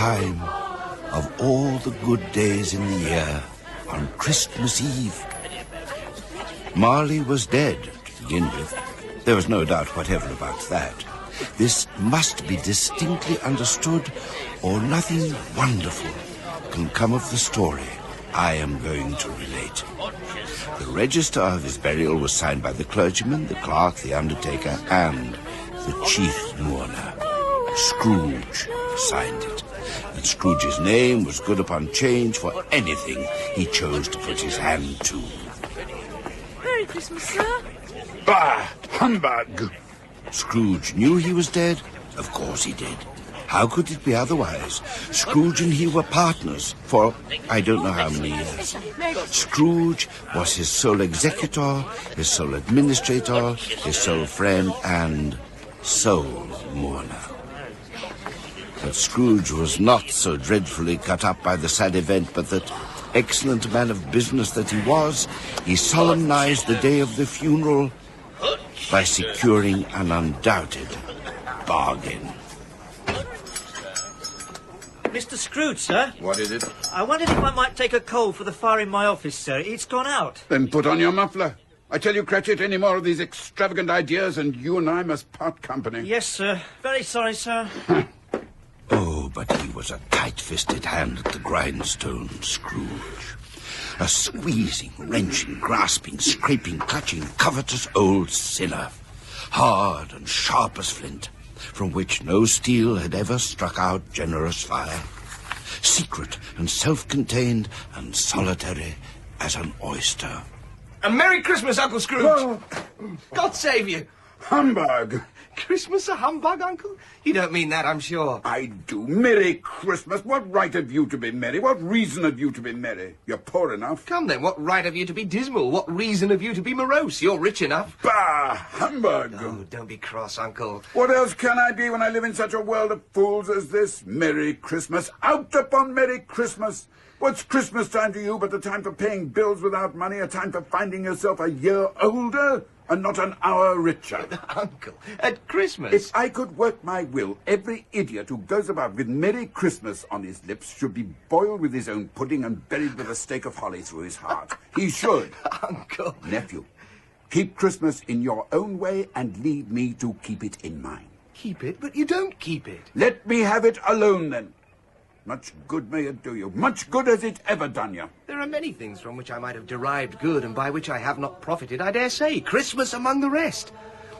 time of all the good days in the year, on Christmas Eve. Marley was dead, to begin with. There was no doubt whatever about that. This must be distinctly understood, or nothing wonderful can come of the story I am going to relate. The register of his burial was signed by the clergyman, the clerk, the undertaker, and the chief mourner. Scrooge signed it. And Scrooge's name was good upon change for anything he chose to put his hand to. Merry Christmas, sir. Bah! Humbug! Scrooge knew he was dead. Of course he did. How could it be otherwise? Scrooge and he were partners for I don't know how many years. Scrooge was his sole executor, his sole administrator, his sole friend, and sole mourner. But Scrooge was not so dreadfully cut up by the sad event, but that, excellent man of business that he was, he solemnized the day of the funeral by securing an undoubted bargain. Mr. Scrooge, sir. What is it? I wondered if I might take a coal for the fire in my office, sir. It's gone out. Then put on your muffler. I tell you, Cratchit, any more of these extravagant ideas and you and I must part company. Yes, sir. Very sorry, sir. Oh, but he was a tight-fisted hand at the grindstone, Scrooge. A squeezing, wrenching, grasping, scraping, clutching, covetous old sinner. Hard and sharp as flint, from which no steel had ever struck out generous fire. Secret and self-contained and solitary as an oyster. A Merry Christmas, Uncle Scrooge! Oh. God save you! Humbug! Christmas a humbug, Uncle? You don't mean that, I'm sure. I do. Merry Christmas. What right have you to be merry? What reason have you to be merry? You're poor enough. Come then, what right have you to be dismal? What reason have you to be morose? You're rich enough. Bah! Humbug! Oh, don't be cross, Uncle. What else can I be when I live in such a world of fools as this? Merry Christmas. Out upon Merry Christmas. What's Christmas time to you but the time for paying bills without money, a time for finding yourself a year older and not an hour richer? Uncle, at Christmas? If I could work my will, every idiot who goes about with Merry Christmas on his lips should be boiled with his own pudding and buried with a stake of holly through his heart. He should. Uncle. Nephew, keep Christmas in your own way and leave me to keep it in mine. Keep it, but you don't keep it. Let me have it alone, then. Much good may it do you. Much good has it ever done you. There are many things from which I might have derived good and by which I have not profited, I dare say. Christmas among the rest.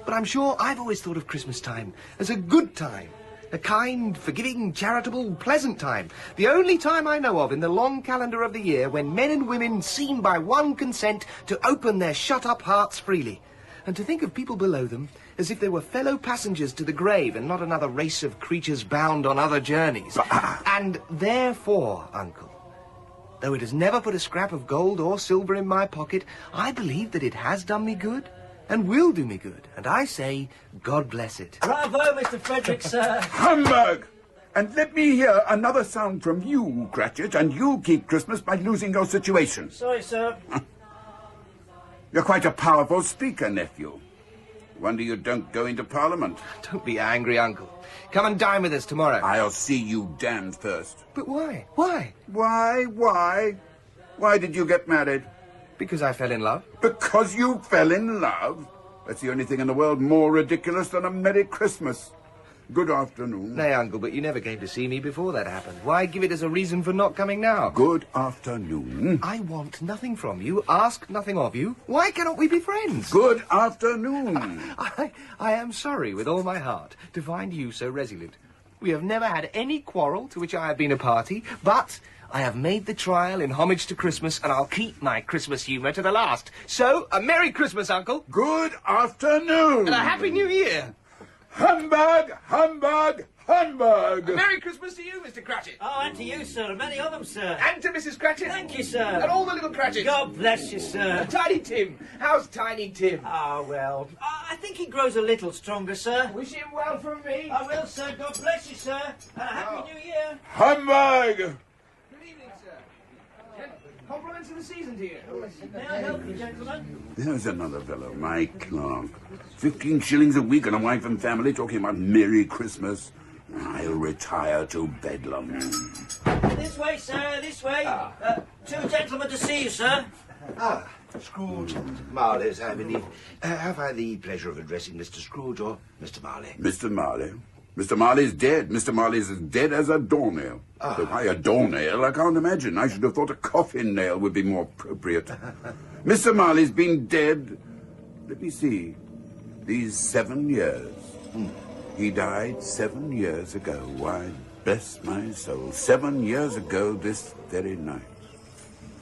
But I'm sure I've always thought of Christmas time as a good time. A kind, forgiving, charitable, pleasant time. The only time I know of in the long calendar of the year when men and women seem by one consent to open their shut-up hearts freely. And to think of people below them as if they were fellow passengers to the grave and not another race of creatures bound on other journeys. And therefore, Uncle, though it has never put a scrap of gold or silver in my pocket, I believe that it has done me good and will do me good. And I say, God bless it. Bravo, Mr. Frederick, sir. Humbug! And let me hear another sound from you, Cratchit, and you'll keep Christmas by losing your situation. Sorry, sir. You're quite a powerful speaker, nephew. Wonder you don't go into Parliament. Don't be angry, Uncle. Come and dine with us tomorrow. I'll see you damned first. But why? Why? Why? Why did you get married? Because I fell in love. Because you fell in love? That's the only thing in the world more ridiculous than a Merry Christmas. Good afternoon. Nay, Uncle, but you never came to see me before that happened. Why give it as a reason for not coming now? Good afternoon. I want nothing from you, ask nothing of you. Why cannot we be friends? Good afternoon. I am sorry with all my heart to find you so resolute. We have never had any quarrel to which I have been a party, but I have made the trial in homage to Christmas, and I'll keep my Christmas humour to the last. So, a Merry Christmas, Uncle. Good afternoon. And a Happy New Year. Humbug! Humbug! Humbug! A Merry Christmas to you, Mr. Cratchit. Oh, and to you, sir, and many of them, sir. And to Mrs. Cratchit. Thank you, sir. And all the little Cratchits. God bless you, sir. Tiny Tim. How's Tiny Tim? Ah, well, I think he grows a little stronger, sir. Wish him well from me. I will, sir. God bless you, sir. And a Happy New Year. Humbug! Good evening, sir. Compliments of the season to you. May I help you, gentlemen? There's another fellow, my clerk. 15 shillings a week and a wife and family talking about Merry Christmas. I'll retire to Bedlam. This way, sir, this way. Two gentlemen to see you, sir. Scrooge and Marley's, I believe. Have I the pleasure of addressing Mr. Scrooge or Mr. Marley? Mr. Marley? Mr. Marley's dead. Mr. Marley's as dead as a doornail. But why a doornail, I can't imagine. I should have thought a coffin nail would be more appropriate. Mr. Marley's been dead, let me see, these 7 years. He died 7 years ago. Why, bless my soul, 7 years ago this very night.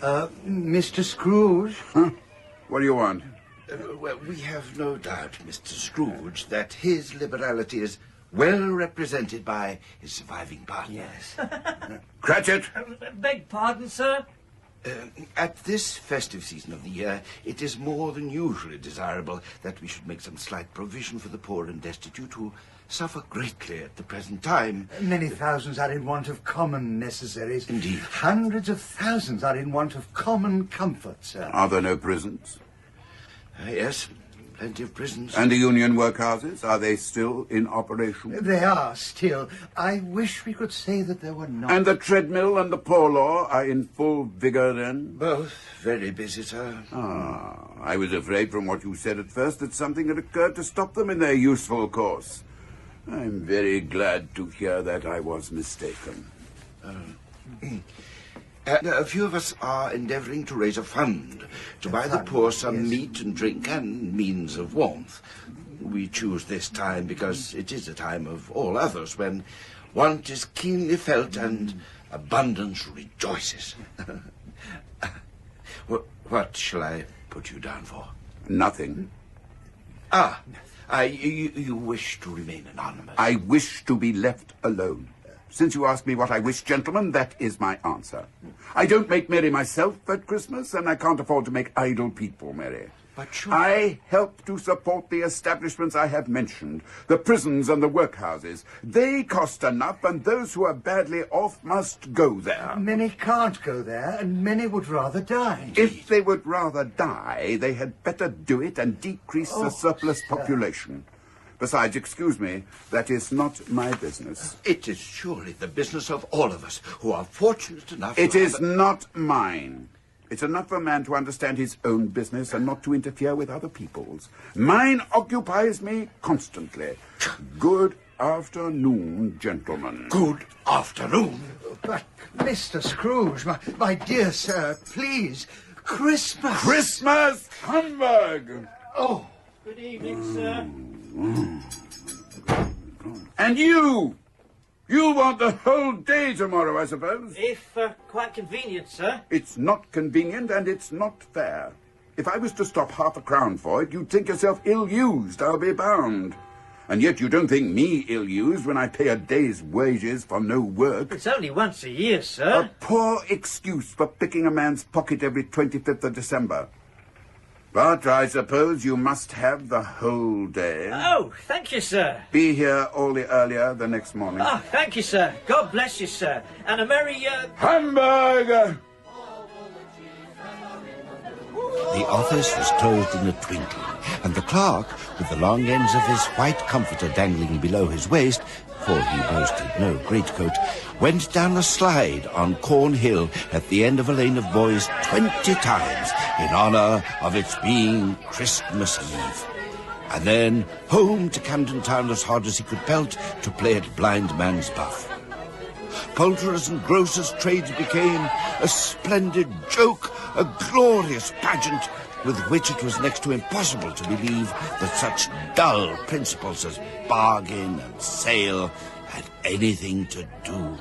Mr. Scrooge? Huh? What do you want? Well, we have no doubt, Mr. Scrooge, that his liberality is well represented by his surviving partner. Yes. Cratchit! Beg pardon, sir. At this festive season of the year, it is more than usually desirable that we should make some slight provision for the poor and destitute who suffer greatly at the present time. Many thousands are in want of common necessaries. Indeed. Hundreds of thousands are in want of common comfort, sir. Are there no prisons? Yes, plenty of prisons. And the union workhouses, are they still in operation? They are still. I wish we could say that there were not. And the treadmill and the poor law are in full vigor then? Both very busy, sir. I was afraid from what you said at first that something had occurred to stop them in their useful course. I'm very glad to hear that I was mistaken. A few of us are endeavouring to raise a fund to buy the poor some meat and drink and means of warmth. We choose this time because it is a time of all others when want is keenly felt and abundance rejoices. What shall I put you down for? Nothing. You wish to remain anonymous. I wish to be left alone. Since you ask me what I wish, gentlemen, that is my answer. I don't make merry myself at Christmas, and I can't afford to make idle people merry. But sure. I help to support the establishments I have mentioned, the prisons and the workhouses. They cost enough, and those who are badly off must go there. Many can't go there, and many would rather die. If they would rather die, they had better do it and decrease the surplus population. Besides, excuse me, that is not my business. It is surely the business of all of us who are fortunate enough It to is have not mine. It's enough for a man to understand his own business and not to interfere with other people's. Mine occupies me constantly. Good afternoon, gentlemen. Good afternoon. But, Mr. Scrooge, my dear sir, please, Christmas. Christmas humbug! Oh. Good evening, sir. And you! You'll want the whole day tomorrow, I suppose. If quite convenient, sir. It's not convenient and it's not fair. If I was to stop £0.50 for it, you'd think yourself ill-used, I'll be bound. And yet you don't think me ill-used when I pay a day's wages for no work. It's only once a year, A sir. poor excuse for picking a man's pocket every 25th of December. But I suppose you must have the whole day. Oh, thank you, sir. Be here all the earlier the next morning. Oh, thank you, sir. God bless you, sir. And a merry, Hamburger! The office was closed in a twinkling, and the clerk, with the long ends of his white comforter dangling below his waist, for he boasted no greatcoat, went down a slide on Corn Hill at the end of a lane of boys 20 times in honour of its being Christmas Eve. And then home to Camden Town as hard as he could pelt to play at blind man's buff. Poulterers' and grocers' trades became a splendid joke, a glorious pageant with which it was next to impossible to believe that such dull principles as bargain and sale had anything to do.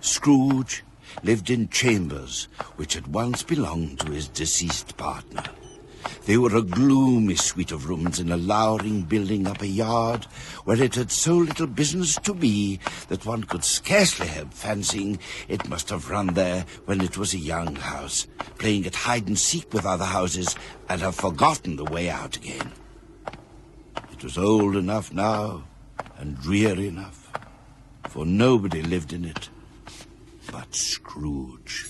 Scrooge lived in chambers which had once belonged to his deceased partner. They were a gloomy suite of rooms in a lowering building up a yard where it had so little business to be that one could scarcely help fancying it must have run there when it was a young house, playing at hide-and-seek with other houses and have forgotten the way out again. It was old enough now and dreary enough, for nobody lived in it but Scrooge.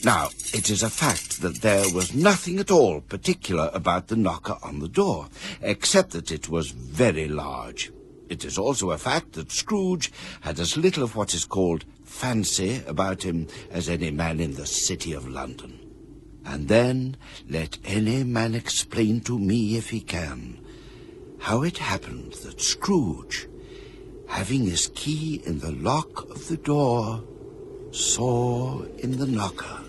Now, it is a fact that there was nothing at all particular about the knocker on the door, except that it was very large. It is also a fact that Scrooge had as little of what is called fancy about him as any man in the City of London. And then let any man explain to me, if he can, how it happened that Scrooge, having his key in the lock of the door, saw in the knocker,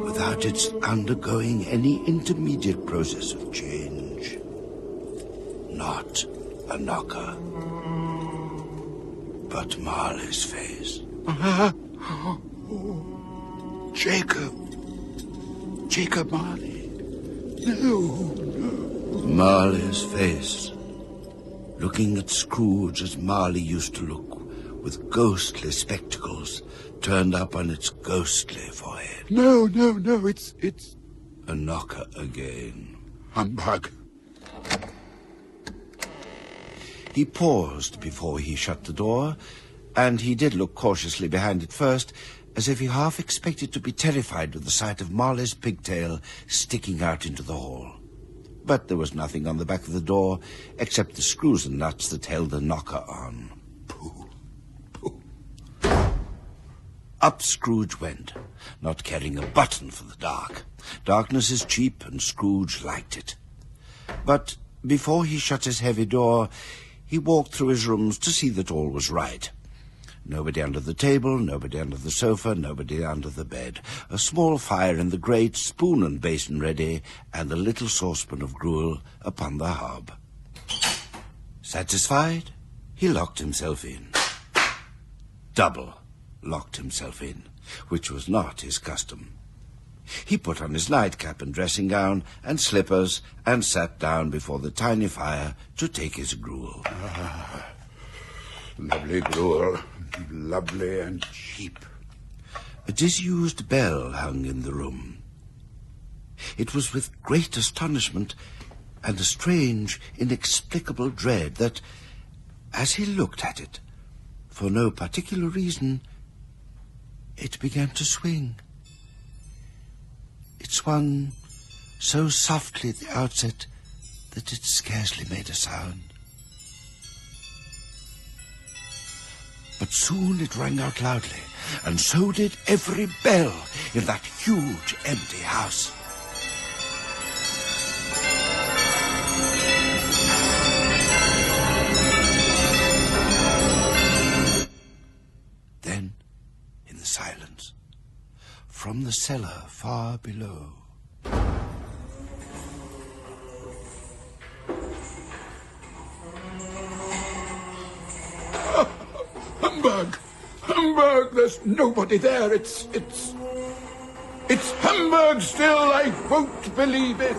without its undergoing any intermediate process of change, not a knocker, but Marley's face. Jacob Marley. No. Marley's face, looking at Scrooge as Marley used to look, with ghostly spectacles turned up on its ghostly forehead. No, it's... A knocker again. Humbug. He paused before he shut the door, and he did look cautiously behind it first, as if he half expected to be terrified with the sight of Marley's pigtail sticking out into the hall. But there was nothing on the back of the door except the screws and nuts that held the knocker on. Pooh, pooh. Up Scrooge went, not caring a button for the dark. Darkness is cheap, and Scrooge liked it. But before he shut his heavy door, he walked through his rooms to see that all was right. Nobody under the table, nobody under the sofa, nobody under the bed. A small fire in the grate, spoon and basin ready, and a little saucepan of gruel upon the hob. Satisfied, he locked himself in. Double locked himself in, which was not his custom. He put on his nightcap and dressing gown and slippers and sat down before the tiny fire to take his gruel. Lovely gruel. Lovely and cheap. A disused bell hung in the room. It was with great astonishment and a strange, inexplicable dread that, as he looked at it, for no particular reason, it began to swing. It swung so softly at the outset that it scarcely made a sound. But soon it rang out loudly, and so did every bell in that huge empty house. Then, in the silence, from the cellar far below, Humbug! Humbug! There's nobody there. It's humbug still. I won't believe it.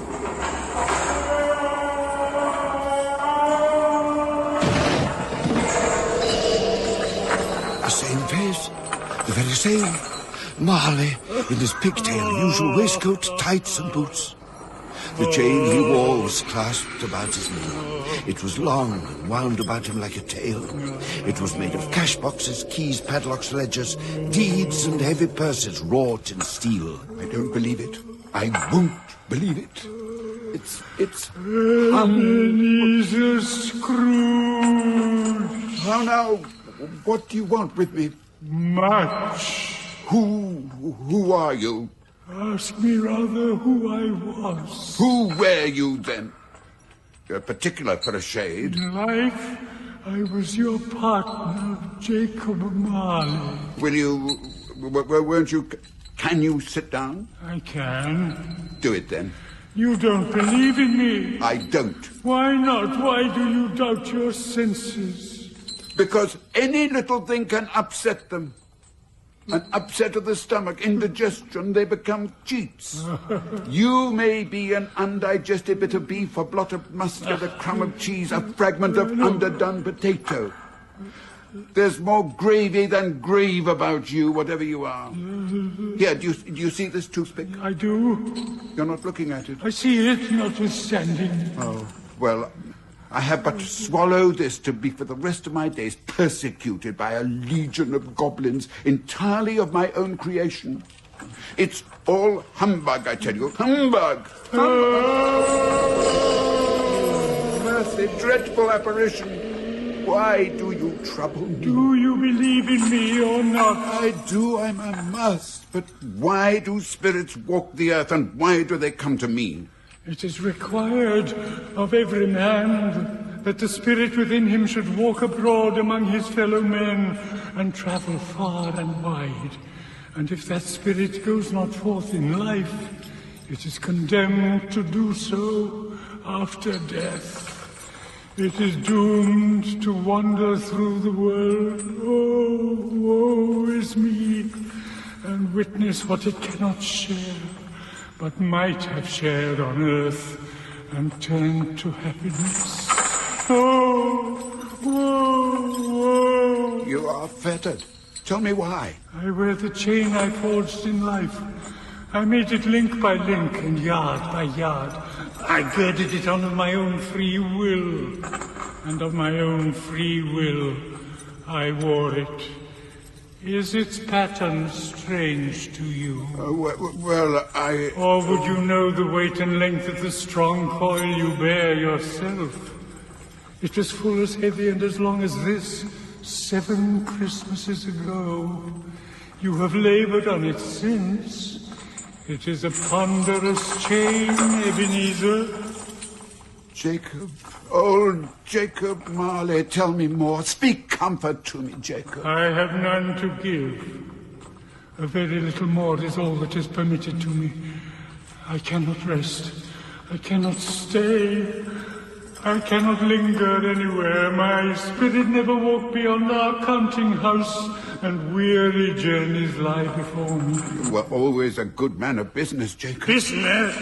the same face, the very same. Marley, in his pigtail, usual waistcoat, tights and boots. The chain he wore was clasped about his knee. It was long and wound about him like a tail. It was made of cash boxes, keys, padlocks, ledgers, deeds and heavy purses wrought in steel. I don't believe it. I won't believe it. It's Ebenezer Scrooge. How now? What do you want with me? Much. Who are you? Ask me rather who I was. Who were you then? You're particular for a shade. In life, I was your partner, Jacob Marley. Will you... weren't you... Can you sit down? I can. Do it then. You don't believe in me. I don't. Why not? Why do you doubt your senses? Because any little thing can upset them. An upset of the stomach, indigestion, they become cheats. You may be an undigested bit of beef, a blot of mustard, a crumb of cheese, a fragment of underdone potato. There's more gravy than grave about you, whatever you are. Here, do you see this toothpick? I do. You're not looking at it. I see it, notwithstanding. Oh, well, I have but to swallow this to be for the rest of my days persecuted by a legion of goblins entirely of my own creation. It's all humbug, I tell you. Humbug! Mercy, dreadful apparition. Why do you trouble me? Do you believe in me or not? I do, I must. But why do spirits walk the earth, and why do they come to me? It is required of every man that the spirit within him should walk abroad among his fellow men and travel far and wide. And if that spirit goes not forth in life, it is condemned to do so after death. It is doomed to wander through the world. Oh, woe is me, and witness what it cannot share, but might have shared on earth and turned to happiness. Oh, woe, woe. You are fettered. Tell me why. I wear the chain I forged in life. I made it link by link and yard by yard. I girded it on of my own free will. And of my own free will, I wore it. Is its pattern strange to you? Well, I... Or would you know the weight and length of the strong coil you bear yourself? It was full as heavy and as long as this, 7 Christmases ago. You have labored on it since. It is a ponderous chain, Ebenezer. Jacob, old Jacob Marley, tell me more. Speak comfort to me, Jacob. I have none to give. A very little more is all that is permitted to me. I cannot rest. I cannot stay. I cannot linger anywhere. My spirit never walked beyond our counting house, and weary journeys lie before me. You were always a good man of business, Jacob. Business?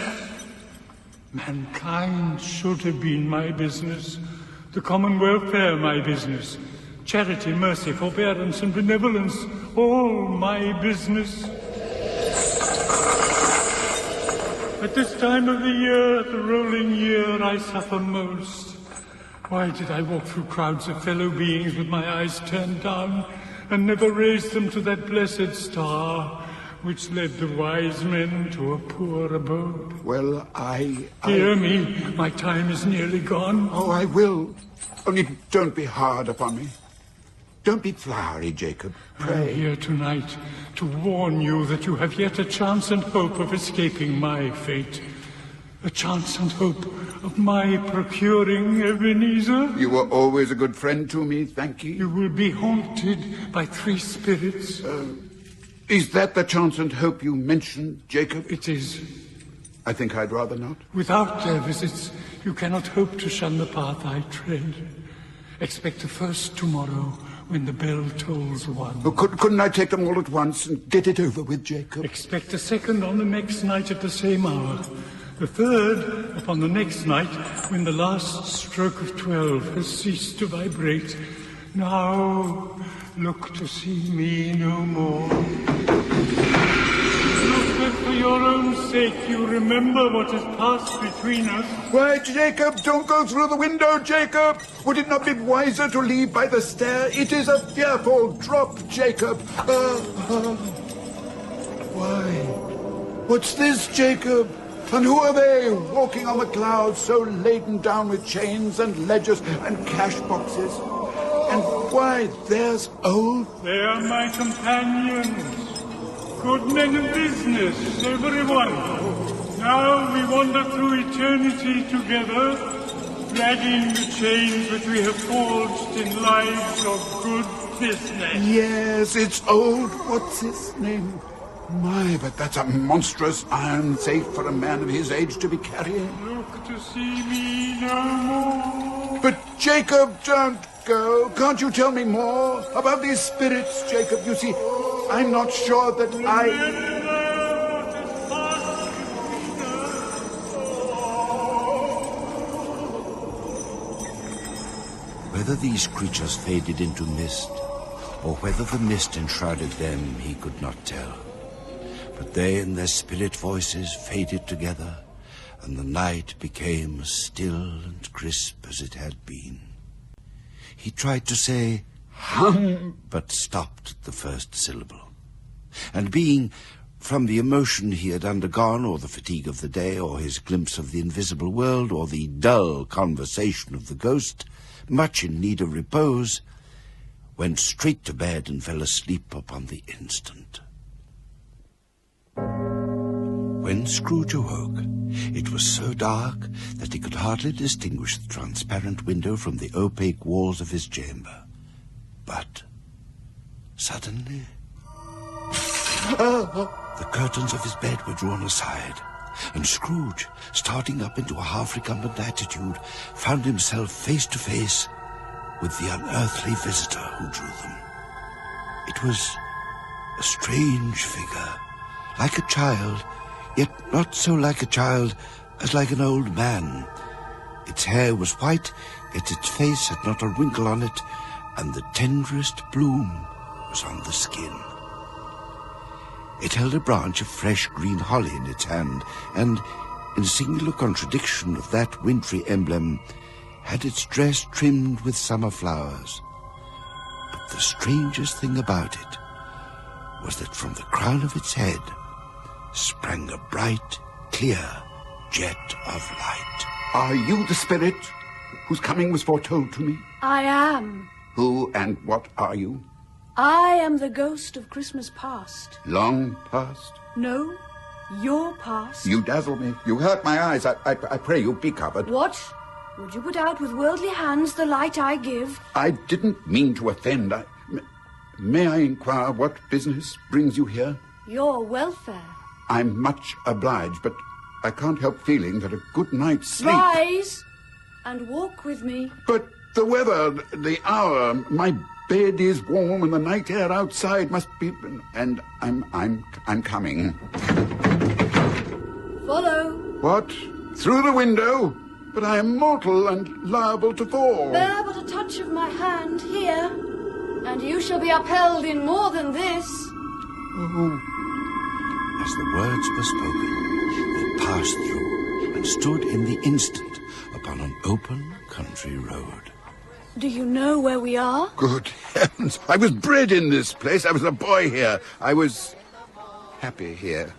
Mankind should have been my business. The common welfare my business. Charity, mercy, forbearance, and benevolence, all my business. At this time of the year, the rolling year, I suffer most. Why did I walk through crowds of fellow beings with my eyes turned down and never raise them to that blessed star which led the wise men to a poor abode? Well, Hear me, my time is nearly gone. Oh, I will. Only don't be hard upon me. Don't be flowery, Jacob. I am here tonight to warn you that you have yet a chance and hope of escaping my fate. A chance and hope of my procuring Ebenezer. You were always a good friend to me, thank you. You will be haunted by 3 spirits. Is that the chance and hope you mentioned, Jacob? It is. I think I'd rather not. Without their visits, you cannot hope to shun the path I tread. Expect the first tomorrow, when the bell tolls 1. Oh, couldn't I take them all at once and get it over with, Jacob? Expect the second on the next night at the same hour. The third upon the next night, when the last stroke of 12 has ceased to vibrate. Now, look to see me no more. Look that for your own sake you remember what has passed between us. Why, Jacob, don't go through the window, Jacob! Would it not be wiser to leave by the stair? It is a fearful drop, Jacob. Why? What's this, Jacob? And who are they, walking on the clouds, so laden down with chains and ledgers and cash boxes? And why, there's old... They are my companions. Good men of business, everyone. Now we wander through eternity together, dragging the chains that we have forged in lives of good business. Yes, it's old... What's his name? My, but that's a monstrous iron safe for a man of his age to be carrying. Look to see me no more. But, Jacob, don't go. Can't you tell me more about these spirits, Jacob? You see, I'm not sure that Whether these creatures faded into mist, or whether the mist enshrouded them, he could not tell. But they and their spirit voices faded together, and the night became as still and crisp as it had been. He tried to say, hum, but stopped at the first syllable. And being from the emotion he had undergone, or the fatigue of the day, or his glimpse of the invisible world, or the dull conversation of the ghost, much in need of repose, went straight to bed and fell asleep upon the instant. When Scrooge awoke, it was so dark that he could hardly distinguish the transparent window from the opaque walls of his chamber. But suddenly, the curtains of his bed were drawn aside, and Scrooge, starting up into a half-recumbent attitude, found himself face to face with the unearthly visitor who drew them. It was a strange figure, like a child, yet not so like a child as like an old man. Its hair was white, yet its face had not a wrinkle on it, and the tenderest bloom was on the skin. It held a branch of fresh green holly in its hand, and, in singular contradiction of that wintry emblem, had its dress trimmed with summer flowers. But the strangest thing about it was that from the crown of its head sprang a bright, clear jet of light. Are you the spirit whose coming was foretold to me? I am. Who and what are you? I am the ghost of Christmas past. Long past? No, your past. You dazzle me. You hurt my eyes. I pray you be covered. What? Would you put out with worldly hands the light I give? I didn't mean to offend. May I inquire what business brings you here? Your welfare. I'm much obliged, but I can't help feeling that a good night's sleep... Rise and walk with me. But the weather, the hour, my bed is warm and the night air outside must be... And I'm coming. Follow. What? Through the window? But I am mortal and liable to fall. Bear but a touch of my hand here, and you shall be upheld in more than this. Oh. As the words were spoken, they passed through and stood in the instant upon an open country road. Do you know where we are? Good heavens, I was bred in this place. I was a boy here. I was happy here.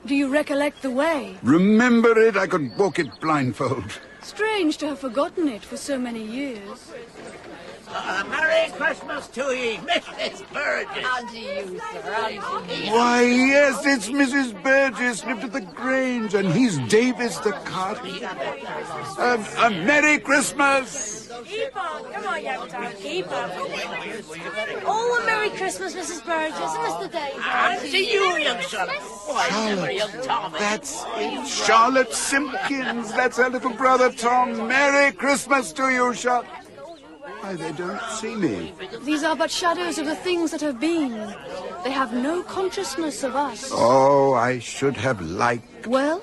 Do you recollect the way? Remember it? I could walk it blindfold. Strange to have forgotten it for so many years. Merry Christmas to ye, Mrs. Burgess. And to you, sir, and to you. Why, yes, it's Mrs. Burgess, lived at the Grange, and he's Davis the carter. A Merry Christmas! Keep on, come on, young keep on. Oh, a Merry Christmas, Mrs. Burgess and Mr. Davis. And to you, young Charlotte. Why, never young Tom. That's it. Charlotte Simpkins. That's her little brother, Tom. Merry Christmas to you, Charlotte. Why, they don't see me. These are but shadows of the things that have been. They have no consciousness of us. Oh, I should have liked... Well?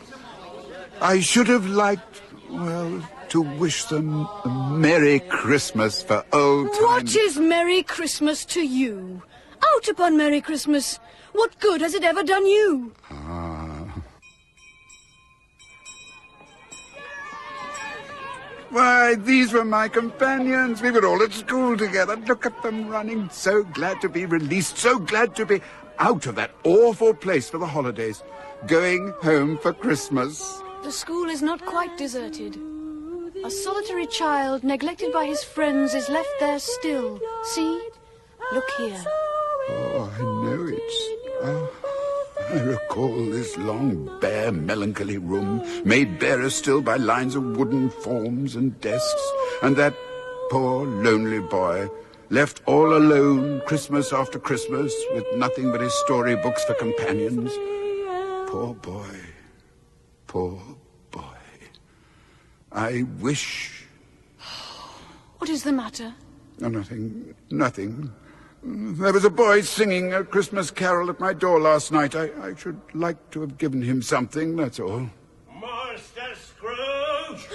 I should have liked, well, to wish them a Merry Christmas for old times. What is Merry Christmas to you? Out upon Merry Christmas. What good has it ever done you? Why, these were my companions. We were all at school together. Look at them running. So glad to be released. So glad to be out of that awful place for the holidays. Going home for Christmas. The school is not quite deserted. A solitary child, neglected by his friends, is left there still. See? Look here. Oh, I know it. I recall this long, bare, melancholy room, made barer still by lines of wooden forms and desks, and that poor, lonely boy, left all alone Christmas after Christmas, with nothing but his storybooks for companions. Poor boy. Poor boy. I wish... What is the matter? Oh, nothing. There was a boy singing a Christmas carol at my door last night. I should like to have given him something, that's all. Master Scrooge!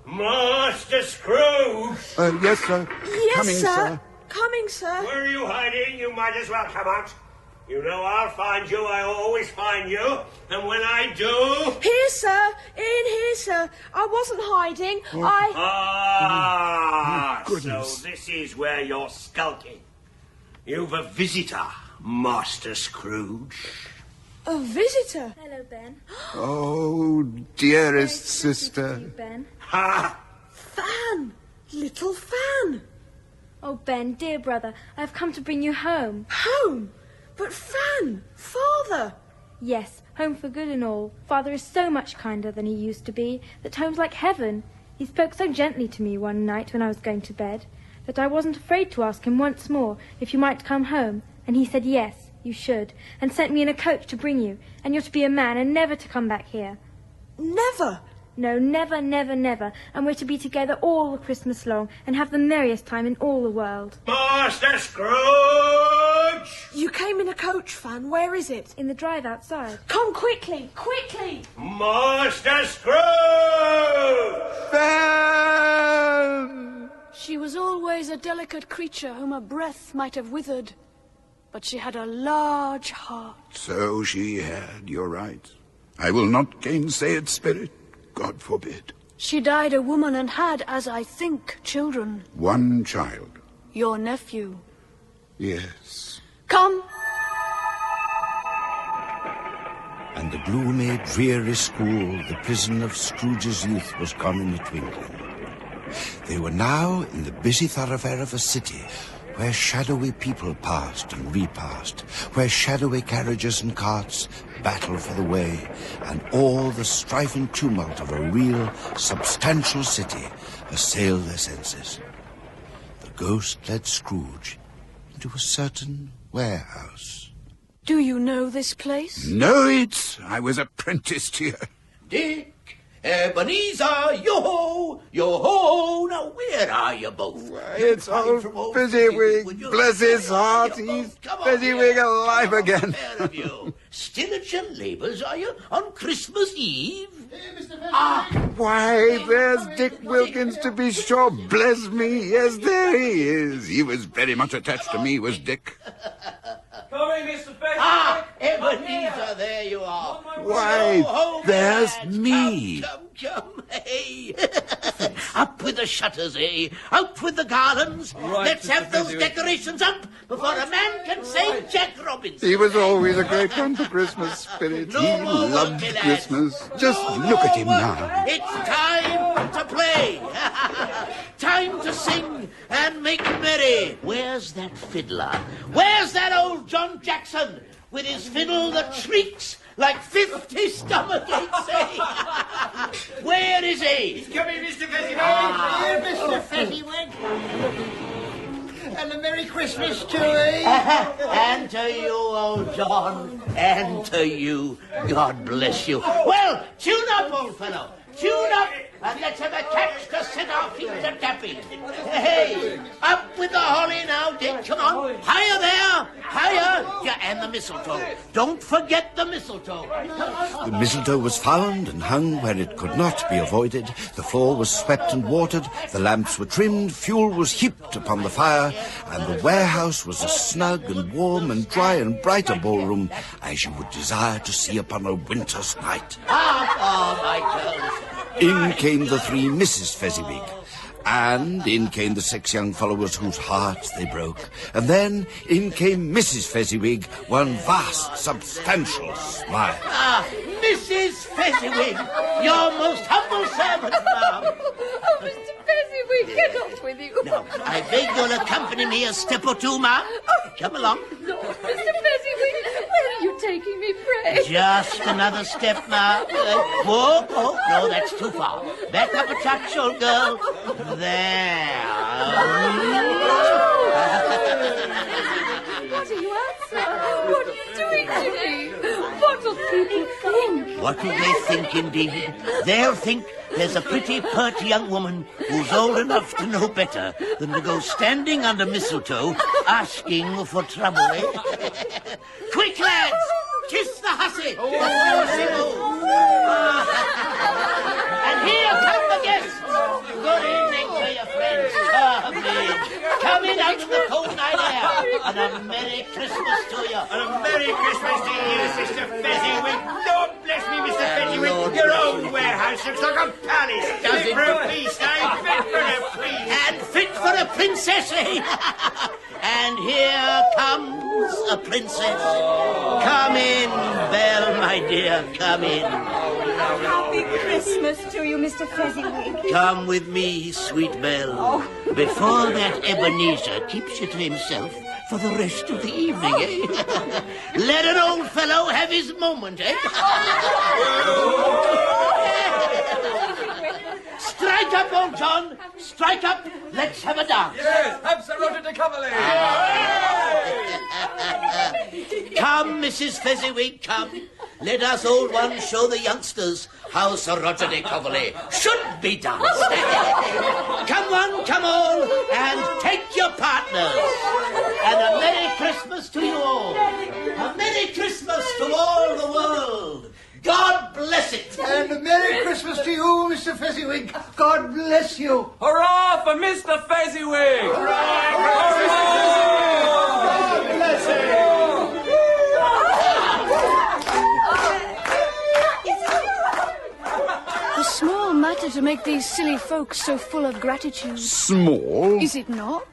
Master Scrooge! Yes, sir. Yes, Coming, sir. Coming, sir. Where are you hiding? You might as well come out. You know I'll find you. I always find you. And when I do... Here, sir. In here, sir. I wasn't hiding. So this is where you're skulking. You've a visitor, Master Scrooge. A visitor? Hello, Ben. Oh, dearest sister. Ben. Ha! Fan! Little Fan! Oh, Ben, dear brother, I've come to bring you home. Home? But Fan! Father! Yes, home for good and all. Father is so much kinder than he used to be that home's like heaven. He spoke so gently to me one night when I was going to bed that I wasn't afraid to ask him once more if you might come home. And he said yes, you should, and sent me in a coach to bring you. And you're to be a man and never to come back here. Never! No, never, never, never. And we're to be together all the Christmas long and have the merriest time in all the world. Master Scrooge! You came in a coach, Fan. Where is it? In the drive outside. Come quickly, quickly! Master Scrooge! Fan! She was always a delicate creature whom a breath might have withered, but she had a large heart. So she had, you're right. I will not gainsay it, Spirit. God forbid. She died a woman and had, as I think, children. One child. Your nephew. Yes. Come! And the gloomy, dreary school, the prison of Scrooge's youth, was gone in a twinkling. They were now in the busy thoroughfare of a city, where shadowy people passed and repassed, where shadowy carriages and carts battled for the way, and all the strife and tumult of a real, substantial city assailed their senses. The ghost led Scrooge into a certain warehouse. Do you know this place? Know it? I was apprenticed here. Dick, Ebenezer, yo-ho, yo-ho. Now, where are you both? It's old Fezziwig. Bless his heart. He's Fezziwig alive again. Of you. Still at your labours, are you, on Christmas Eve? Why, there's Dick Wilkins, to be sure. Bless me. Yes, there he is. He was very much attached to me, was Dick. Come in, Mr. Fezziwig. Ebenezer, there you are. Why, there's lads. me. Come, hey. Up with the shutters, eh? Out with the garlands. Right, Let's Mr. have those Fezziwig. decorations up before a man can say Jack Robinson. He was always a great one for Christmas, Spirit. No He more loved worky, lads. Christmas. Just No look at more him work. now. It's time to play. Time to sing and make merry. Where's that fiddler? Where's that old John Jackson with his fiddle that shrieks like 50 stomachaches, eh? Where is he? Come in, Mr. Fezziwig. Here, Mr. Fezziwig. And a Merry Christmas to you. And to you, old John, and to you. God bless you. Well, tune up, old fellow. Tune up, and let's have a catch to set our feet a tapping. Hey, up with the holly now, Dick. Come on. Higher there. Higher. Yeah, and the mistletoe. Don't forget the mistletoe. The mistletoe was found and hung where it could not be avoided. The floor was swept and watered. The lamps were trimmed. Fuel was heaped upon the fire. And the warehouse was a snug and warm and dry and bright a ballroom as you would desire to see upon a winter's night. Oh, my girls. In came the three Mrs. Fezziwig. And in came the 6 young followers whose hearts they broke. And then in came Mrs. Fezziwig, one vast, substantial smile. Mrs. Fezziwig, your most humble servant, ma'am. Oh, Mr. Fezziwig, get off with you. Now, I beg you'll accompany me a step or two, ma'am. Come along. No, Mr. Fezziwig, where are you taking me, pray? Just another step, ma'am. Whoa, oh, no, that's too far. Back up a touch, old girl. There. What are you at, sir? What are you doing to me? What will people think? What will they think, indeed? They'll think there's a pretty, pert young woman who's old enough to know better than to go standing under mistletoe asking for trouble, eh? Quick, lads! Kiss the hussy! And here come the guests! Good evening to you, friends. Come in out of the cold night air. And a Merry Christmas to you. And a Merry Christmas to you, Sister Fezziwig. Lord bless me, Mr. Fezziwig. Your old warehouse looks like a palace. Does Fit it? for a feast, eh? Fit for a feast. And fit for a princess, eh? And here comes a princess. Come in. Belle, my dear, come in. Happy Christmas to you, Mr. Fezziwig. Come with me, sweet Belle. Before that Ebenezer keeps you to himself for the rest of the evening, eh? Let an old fellow have his moment, eh? Strike up, old John. Strike up. Let's have a dance. Yes, have Sir Roger de Coverley. Come, Mrs. Fezziwig, come. Let us old ones show the youngsters how Sir Roger de Coverley should be danced. Come one, come all, and take your partners. And a Merry Christmas to you all. A Merry Christmas to all the world. God bless it. And a Merry Christmas to you, Mr. Fezziwig. God bless you. Hurrah for Mr. Fezziwig! Hurrah! God bless you. A small matter to make these silly folks so full of gratitude. Small? Is it not?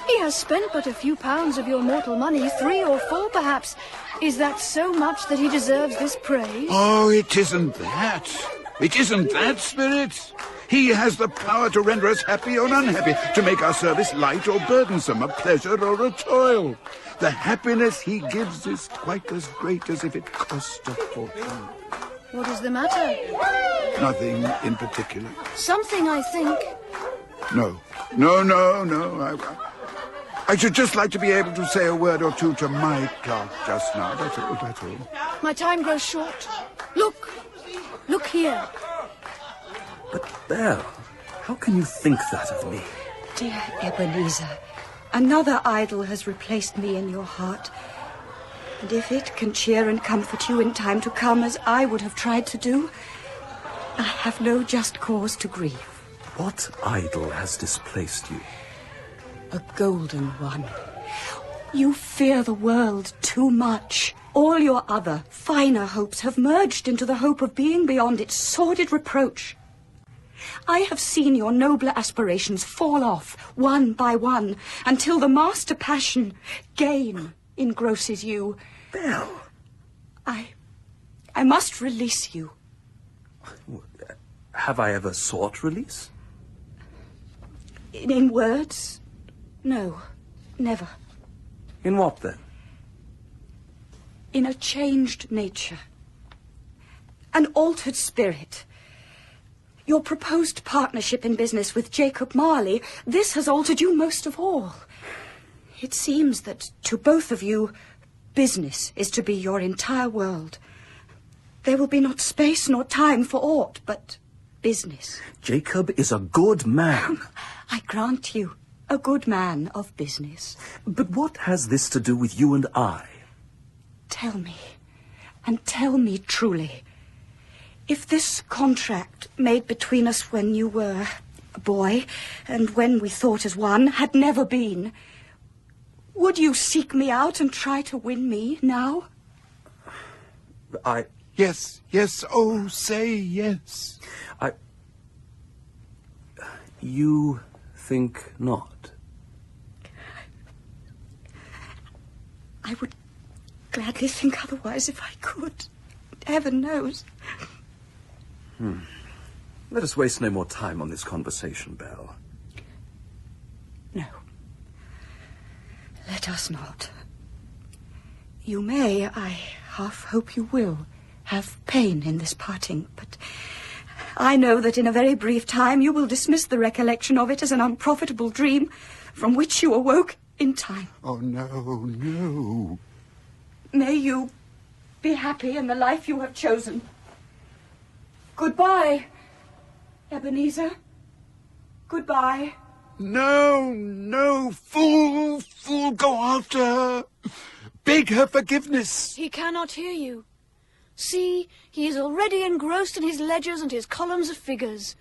He has spent but a few pounds of your mortal money, 3 or 4 perhaps. Is that so much that he deserves this praise? Oh, it isn't that. It isn't that, Spirit. He has the power to render us happy or unhappy, to make our service light or burdensome, a pleasure or a toil. The happiness he gives is quite as great as if it cost a fortune. What is the matter? Nothing in particular. Something, I think. No. I should just like to be able to say a word or two to my clerk just now. That's all. My time grows short. Look here. But, Belle, how can you think that of me? Dear Ebenezer, another idol has replaced me in your heart. And if it can cheer and comfort you in time to come, as I would have tried to do, I have no just cause to grieve. What idol has displaced you? A golden one. You fear the world too much. All your other, finer hopes have merged into the hope of being beyond its sordid reproach. I have seen your nobler aspirations fall off, one by one, until the master passion, gain, engrosses you. Belle! I must release you. Have I ever sought release? In words? No, never. In what, then? In a changed nature. An altered spirit. Your proposed partnership in business with Jacob Marley, this has altered you most of all. It seems that to both of you, business is to be your entire world. There will be not space nor time for aught but business. Jacob is a good man. I grant you, a good man of business. But what has this to do with you and I? Tell me, and tell me truly, if this contract made between us when you were a boy and when we thought as one had never been, would you seek me out and try to win me now? Yes, oh, say yes. You think not? I would gladly think otherwise if I could. Heaven knows. Let us waste no more time on this conversation, Belle. No. Let us not. You may, I half hope you will, have pain in this parting, but I know that in a very brief time you will dismiss the recollection of it as an unprofitable dream from which you awoke in time. Oh, no. May you be happy in the life you have chosen. Goodbye, Ebenezer. Goodbye. No, fool, go after her. Beg her forgiveness. He cannot hear you. See, he is already engrossed in his ledgers and his columns of figures.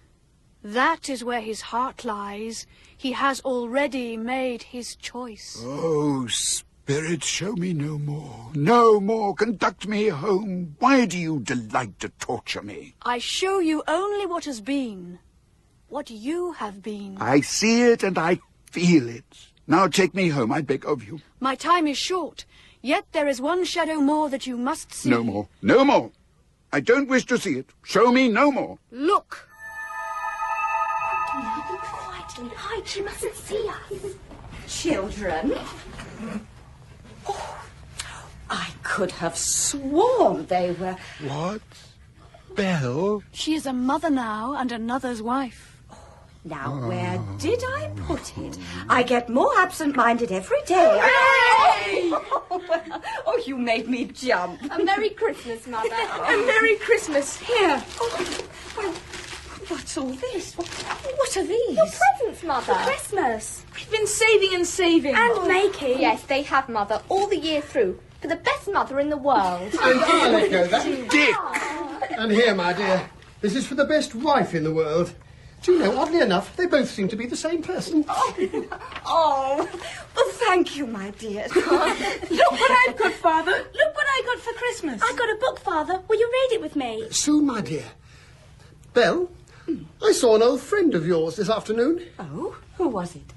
That is where his heart lies. He has already made his choice. Oh, Spirit, show me no more. No more. Conduct me home. Why do you delight to torture me? I show you only what has been. What you have been. I see it and I feel it. Now take me home, I beg of you. My time is short. Yet there is one shadow more that you must see. No more. No more. I don't wish to see it. Show me no more. Look. Quietly, hide. She mustn't see us. Children. Oh, I could have sworn they were... What? Belle? She is a mother now and another's wife. Now, where did I put it? I get more absent-minded every day. Oh, you made me jump. A Merry Christmas, Mother. A Merry Christmas. Here. Oh, well, what's all this? What are these? Your presents, Mother. For Christmas. We've been saving and saving. And making. Yes, they have, Mother, all the year through. For the best mother in the world. I'll let go of that. Dick! And here, my dear, this is for the best wife in the world. Do you know, oddly enough, they both seem to be the same person. Oh, well, thank you, my dear. Look what I've got, Father. Look what I got for Christmas. I got a book, Father. Will you read it with me? Soon, my dear. Belle, I saw an old friend of yours this afternoon. Oh, who was it?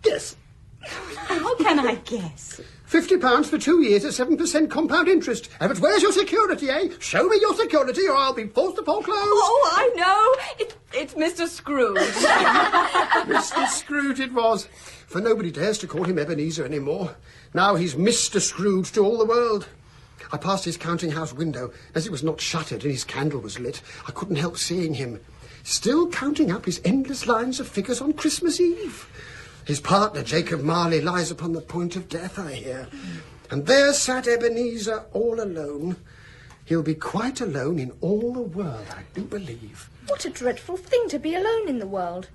Guess. How can I guess? £50 for 2 years at 7% compound interest. But where's your security, eh? Show me your security or I'll be forced to foreclose. Oh, I know. It's Mr. Scrooge. Mr. Scrooge it was. For nobody dares to call him Ebenezer anymore. Now he's Mr. Scrooge to all the world. I passed his counting-house window. As it was not shuttered and his candle was lit, I couldn't help seeing him, still counting up his endless lines of figures on Christmas Eve. His partner, Jacob Marley, lies upon the point of death, I hear. And there sat Ebenezer all alone. He'll be quite alone in all the world, I do believe. What a dreadful thing to be alone in the world.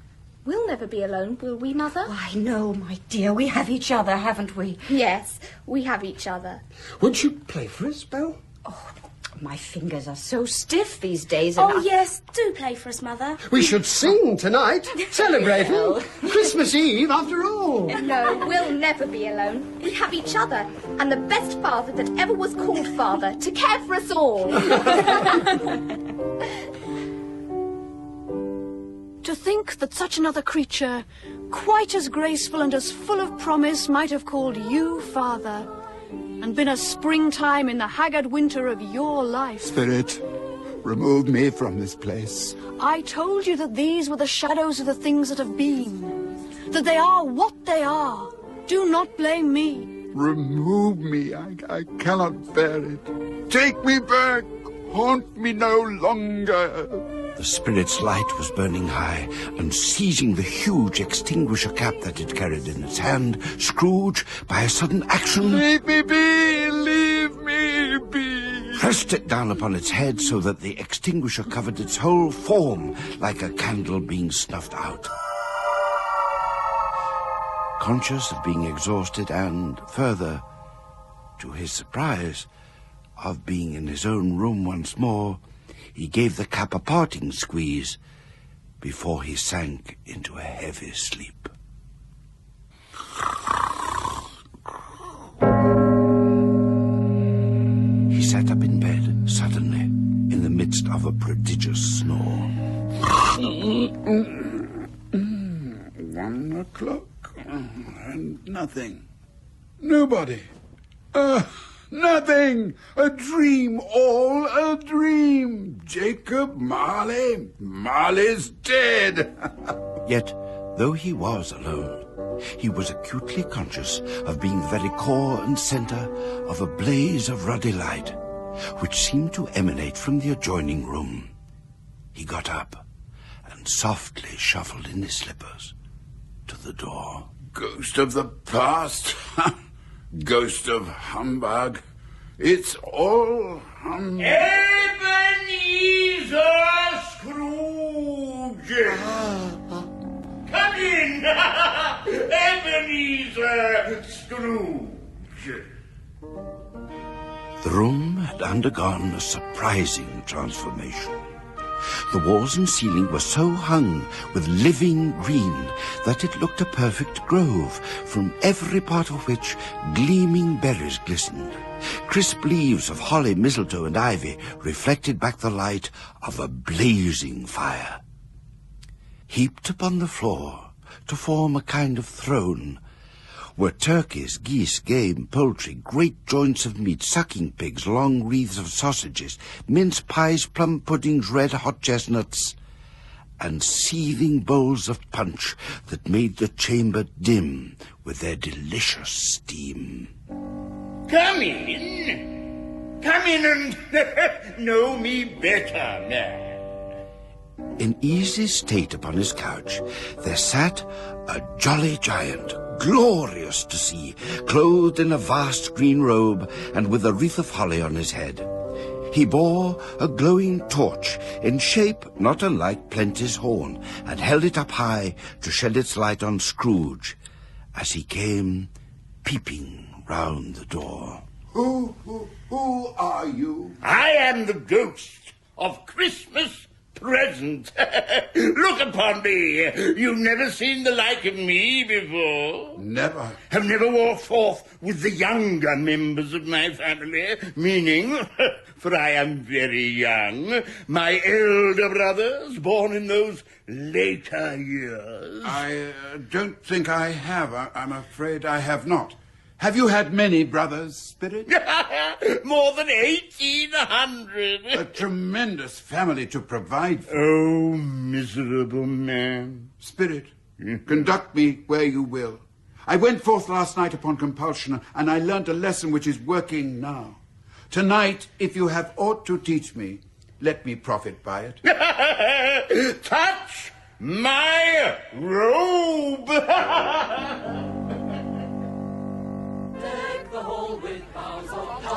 We'll never be alone, will we, Mother? Why, no, my dear. We have each other, haven't we? Yes, we have each other. Won't you play for us, Belle? Oh, my fingers are so stiff these days. Oh, yes, do play for us, Mother. We should sing tonight, celebrating Christmas Eve after all. No, we'll never be alone. We have each other, and the best father that ever was called father, to care for us all. To think that such another creature, quite as graceful and as full of promise, might have called you father, and been a springtime in the haggard winter of your life. Spirit, remove me from this place. I told you that these were the shadows of the things that have been, that they are what they are. Do not blame me. Remove me. I cannot bear it. Take me back. Haunt me no longer. The spirit's light was burning high, and seizing the huge extinguisher cap that it carried in its hand, Scrooge, by a sudden action... Leave me be! Leave me be! Pressed it down upon its head so that the extinguisher covered its whole form like a candle being snuffed out. Conscious of being exhausted and, further, to his surprise, of being in his own room once more, he gave the cap a parting squeeze before he sank into a heavy sleep. He sat up in bed suddenly, in the midst of a prodigious snore. 1 o'clock, and nothing. Nobody. Nothing! A dream, all a dream! Jacob Marley, Marley's dead! Yet, though he was alone, he was acutely conscious of being the very core and centre of a blaze of ruddy light, which seemed to emanate from the adjoining room. He got up and softly shuffled in his slippers to the door. Ghost of the past! Ghost of humbug. It's all humbug. Ebenezer Scrooge! Come in! Ebenezer Scrooge! The room had undergone a surprising transformation. The walls and ceiling were so hung with living green that it looked a perfect grove, from every part of which gleaming berries glistened. Crisp leaves of holly, mistletoe, and ivy reflected back the light of a blazing fire. Heaped upon the floor, to form a kind of throne, were turkeys, geese, game, poultry, great joints of meat, sucking pigs, long wreaths of sausages, mince pies, plum puddings, red hot chestnuts, and seething bowls of punch that made the chamber dim with their delicious steam. Come in. Come in and know me better, man. In easy state upon his couch, there sat a jolly giant, glorious to see, clothed in a vast green robe and with a wreath of holly on his head. He bore a glowing torch, in shape not unlike Plenty's horn, and held it up high to shed its light on Scrooge, as he came peeping round the door. Who are you? I am the ghost of Christmas present. Look upon me. You've never seen the like of me before. Never. Have never walked forth with the younger members of my family, meaning, for I am very young, my elder brothers, born in those later years. I don't think I have. I'm afraid I have not. Have you had many brothers, Spirit? More than 1,800. A tremendous family to provide for. Oh, miserable man. Spirit, conduct me where you will. I went forth last night upon compulsion, and I learnt a lesson which is working now. Tonight, if you have aught to teach me, let me profit by it. Touch my robe!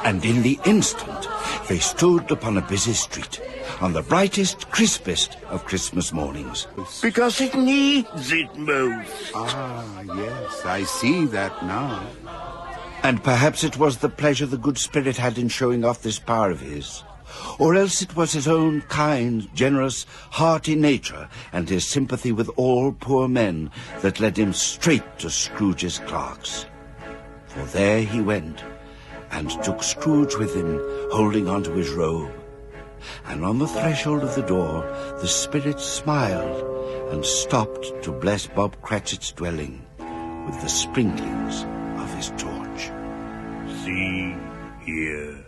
And in the instant, they stood upon a busy street, on the brightest, crispest of Christmas mornings. Because it needs it most. Ah, yes, I see that now. And perhaps it was the pleasure the good spirit had in showing off this power of his, or else it was his own kind, generous, hearty nature and his sympathy with all poor men that led him straight to Scrooge's clerks. For there he went, and took Scrooge with him, holding on to his robe. And on the threshold of the door, the spirit smiled and stopped to bless Bob Cratchit's dwelling with the sprinklings of his torch. See here.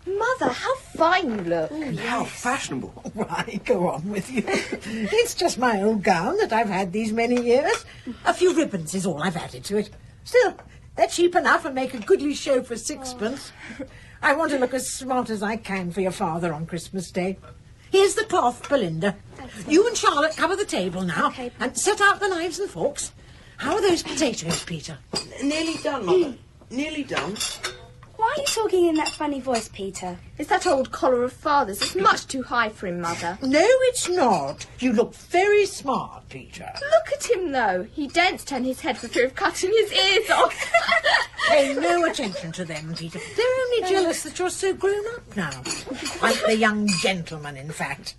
Mother, how fine you look. How fashionable. Right, go on with you. It's just my old gown that I've had these many years. A few ribbons is all I've added to it. Still, they're cheap enough and make a goodly show for sixpence. I want to look as smart as I can for your father on Christmas Day. Here's the cloth, Belinda. You and Charlotte cover the table now, okay, and set out the knives and forks. How are those potatoes, Peter? Nearly done, Mother. Nearly done. Why are you talking in that funny voice, Peter? It's that old collar of father's. It's much too high for him, Mother. No, it's not. You look very smart, Peter. Look at him, though. He daren't turn his head for fear of cutting his ears off. Pay no attention to them, Peter. They're only jealous that you're so grown up now. Like the young gentleman, in fact.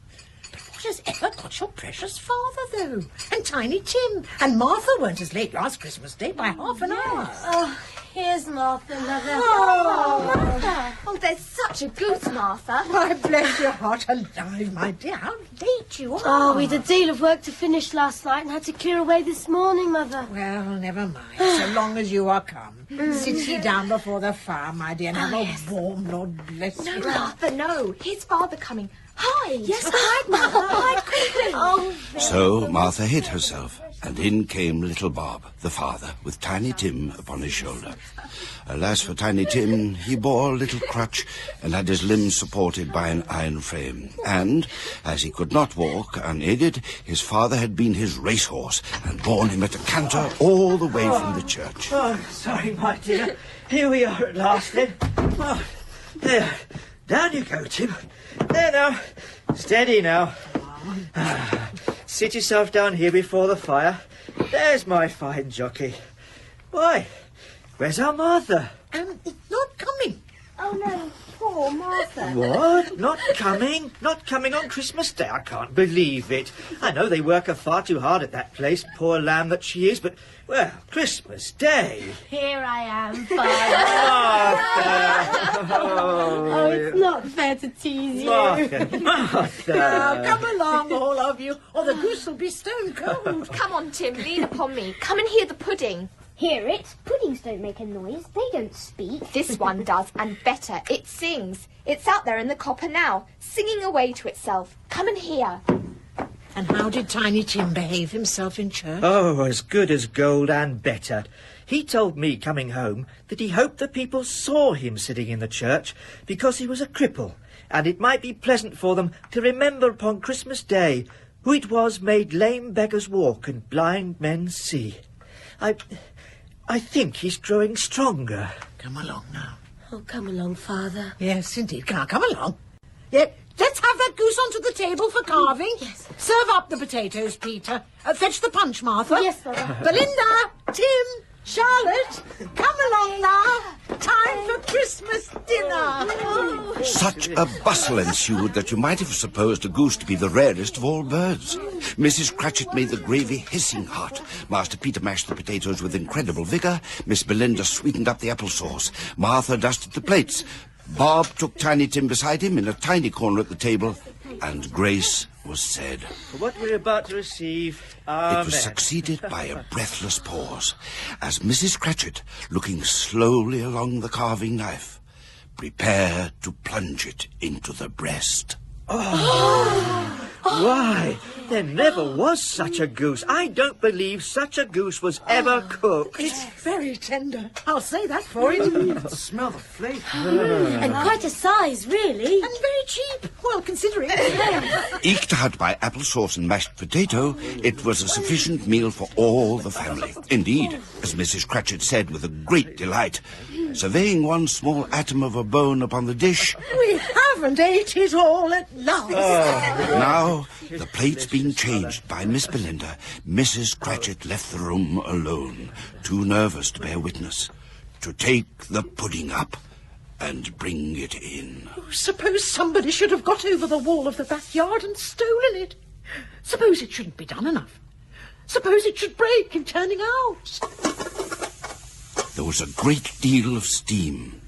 But what has ever got your precious father, though? And Tiny Tim. And Martha weren't as late last Christmas Day by half an hour. Oh, here's Martha, Mother. Oh, Martha. Oh, there's such a goose, Martha. Why, bless your heart alive, my dear. How late you are. Oh, we'd a deal of work to finish last night and had to clear away this morning, Mother. Well, never mind, so long as you are come. Sit ye down before the fire, my dear, and have a warm, Lord bless you. No, Martha, no. Here's father coming. Hide. Yes, hide, Mother. Hide quickly. Oh, So Martha hid herself, and in came little Bob, the father, with Tiny Tim upon his shoulder. Alas for Tiny Tim, he bore a little crutch and had his limbs supported by an iron frame. And, as he could not walk unaided, his father had been his racehorse and borne him at a canter all the way from the church. Oh, sorry, my dear. Here we are at last, then. Oh, there. Down you go, Tim. There now. Steady now. Sit yourself down here before the fire. There's my fine jockey. Why, where's our Martha? Not coming. Oh, no. Poor Martha. What? Not coming? Not coming on Christmas Day? I can't believe it. I know they work her far too hard at that place, poor lamb that she is, but, well, Christmas Day. Here I am, Martha! Oh, it's not fair to tease you. Martha! Now, come along, all of you, or the goose will be stone cold. Come on, Tim, lean upon me. Come and hear the pudding. hear it. Puddings don't make a noise. They don't speak. This one does, and better. It sings. It's out there in the copper now, singing away to itself. Come and hear. And how did Tiny Tim behave himself in church? Oh, as good as gold and better. He told me coming home that he hoped the people saw him sitting in the church because he was a cripple, and it might be pleasant for them to remember upon Christmas Day who it was made lame beggars walk and blind men see. I think he's growing stronger. Come along now. Oh, come along, Father. Yes, indeed. Come along. Yeah, let's have that goose onto the table for carving. Yes. Serve up the potatoes, Peter. Fetch the punch, Martha. Yes, Father. Belinda, Tim, Charlotte, come along now. Time for Christmas dinner. Such a bustle ensued that you might have supposed a goose to be the rarest of all birds. Mrs. Cratchit made the gravy hissing hot. Master Peter mashed the potatoes with incredible vigour. Miss Belinda sweetened up the applesauce. Martha dusted the plates. Bob took Tiny Tim beside him in a tiny corner at the table, and grace was said. For what we're about to receive, amen. It was succeeded by a breathless pause, as Mrs. Cratchit, looking slowly along the carving knife, prepared to plunge it into the breast. Why, there never was such a goose. I don't believe such a goose was ever cooked. It's very tender. I'll say that for it. Smell the flavour. And quite a size, really. And very cheap. Well, considering. Eked out by applesauce and mashed potato, it was a sufficient meal for all the family. Indeed, as Mrs. Cratchit said with a great delight, surveying one small atom of a bone upon the dish. We haven't ate it all at last. Now, the plates being changed by Miss Belinda, Mrs. Cratchit left the room alone, too nervous to bear witness, to take the pudding up and bring it in. Suppose somebody should have got over the wall of the backyard and stolen it. Suppose it shouldn't be done enough. Suppose it should break in turning out. There was a great deal of steam.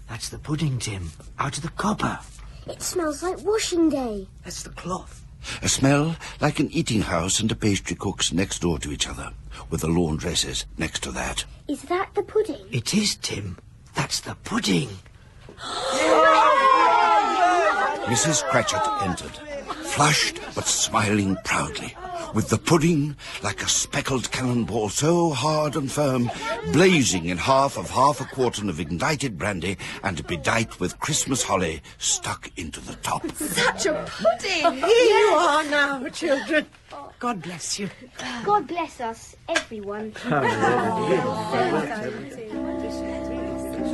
That's the pudding, Tim, out of the copper. It smells like washing day. That's the cloth. A smell like an eating house and a pastry cook's next door to each other, with the laundresses next to that. Is that the pudding? It is, Tim. That's the pudding. Mrs. Cratchit entered, flushed but smiling proudly, with the pudding, like a speckled cannonball so hard and firm, blazing in half a quartern of ignited brandy and bedight with Christmas holly stuck into the top. Such a pudding! Here you are now, children. God bless you. God bless us, everyone.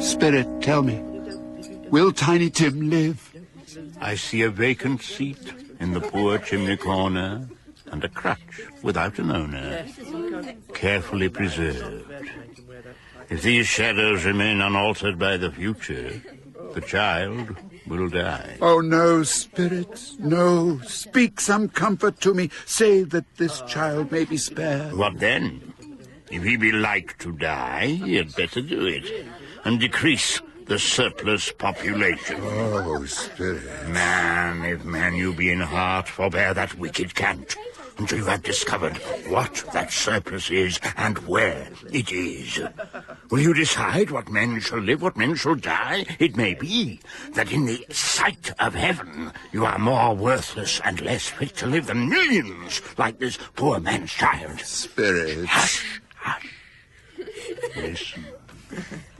Spirit, tell me, will Tiny Tim live? I see a vacant seat in the poor chimney corner, and a crutch without an owner, carefully preserved. If these shadows remain unaltered by the future, the child will die. Oh, no, Spirit, no. Speak some comfort to me. Say that this child may be spared. What then? If he be like to die, he had better do it, and decrease the surplus population. Oh, Spirit. Man, if man you be in heart, forbear that wicked cant, until you have discovered what that surplus is and where it is. Will you decide what men shall live, what men shall die? It may be that in the sight of heaven you are more worthless and less fit to live than millions like this poor man's child. Spirit. Hush, hush. Listen.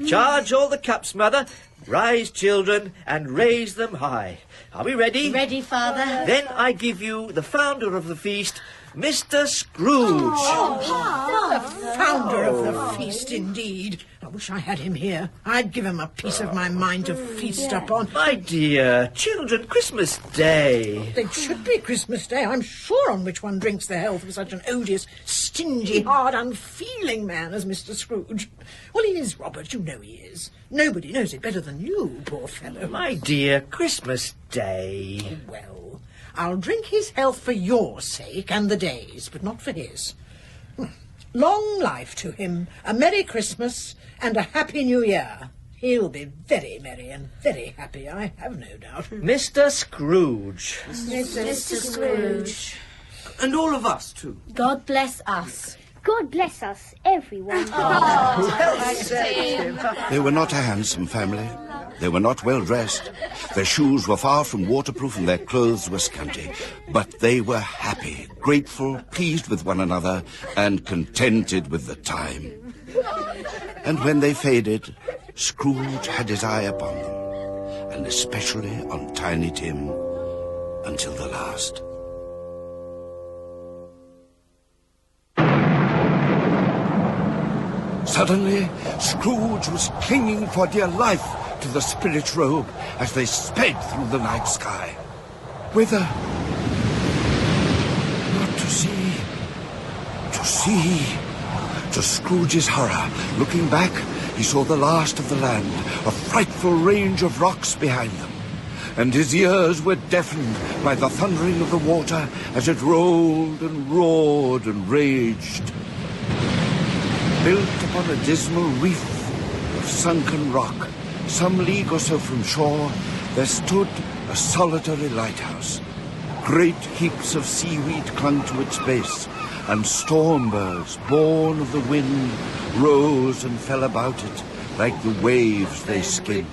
Charge all the cups, Mother. Rise, children, and raise them high. Are we ready? Ready, Father. Then I give you the founder of the feast, Mr. Scrooge. The founder of the feast, indeed. I wish I had him here. I'd give him a piece of my mind to feast upon. My dear children, Christmas Day. It should be Christmas Day. I'm sure on which one drinks the health of such an odious, stingy, hard, unfeeling man as Mr. Scrooge. Well, he is, Robert. You know he is. Nobody knows it better than you, poor fellow. My dear, Christmas Day. Well, I'll drink his health for your sake and the day's, but not for his. Long life to him, a Merry Christmas and a Happy New Year. He'll be very merry and very happy, I have no doubt. Mr. Scrooge. Mr. Scrooge. And all of us, too. God bless us. God bless us, everyone. They were not a handsome family. They were not well dressed. Their shoes were far from waterproof and their clothes were scanty. But they were happy, grateful, pleased with one another, and contented with the time. And when they faded, Scrooge had his eye upon them, and especially on Tiny Tim, until the last. Suddenly, Scrooge was clinging for dear life to the spirit robe as they sped through the night sky. Whither? Not to see. To see. To Scrooge's horror, looking back, he saw the last of the land, a frightful range of rocks behind them. And his ears were deafened by the thundering of the water as it rolled and roared and raged. Built upon a dismal reef of sunken rock, some league or so from shore, there stood a solitary lighthouse. Great heaps of seaweed clung to its base, and storm birds, born of the wind, rose and fell about it like the waves they skimmed.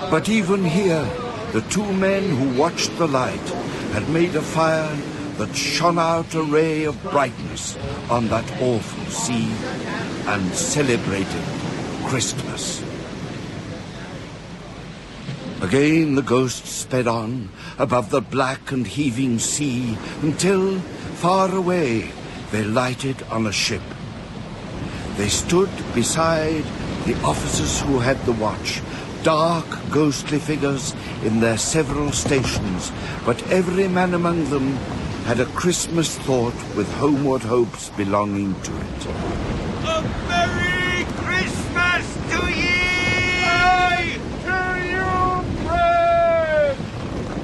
But even here, the two men who watched the light had made a fire that shone out a ray of brightness on that awful sea and celebrated Christmas. Again the ghosts sped on above the black and heaving sea until, far away, they lighted on a ship. They stood beside the officers who had the watch, dark, ghostly figures in their several stations, but every man among them had a Christmas thought with homeward hopes belonging to it. A Merry Christmas to ye! To you, Fred!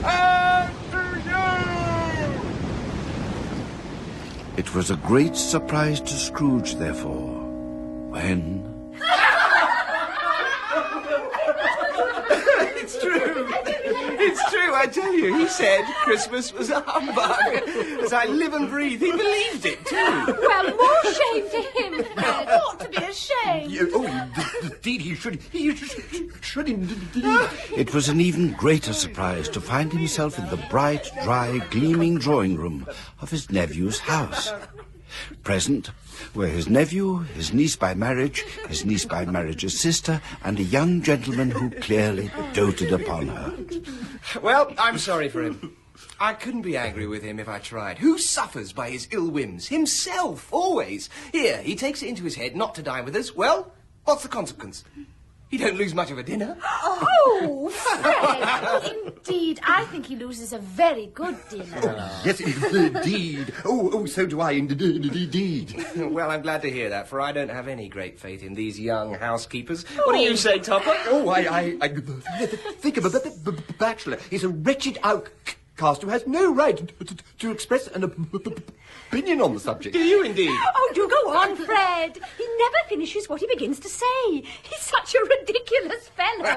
And to you! It was a great surprise to Scrooge, therefore, when... It's true, I tell you. He said Christmas was a humbug. As I live and breathe, he believed it, too. Well, more shame to him, Fred. Ought to be ashamed. Indeed, he should indeed. It was an even greater surprise to find himself in the bright, dry, gleaming drawing room of his nephew's house. Present were his nephew, his niece by marriage, his niece by marriage's sister, and a young gentleman who clearly doted upon her. Well, I'm sorry for him. I couldn't be angry with him if I tried. Who suffers by his ill whims? Himself, always. Here, he takes it into his head not to dine with us. Well, what's the consequence? He don't lose much of a dinner. Oh, Fred! Indeed, I think he loses a very good dinner. Yes, indeed. Oh, so do I, indeed. Well, I'm glad to hear that, for I don't have any great faith in these young housekeepers. What do you say, Topper? Oh, I think of a bachelor. He's a wretched outcast who has no right to express an opinion on the subject. Do you indeed? Oh, do go on, Fred. He never finishes what he begins to say. He's such a ridiculous fellow.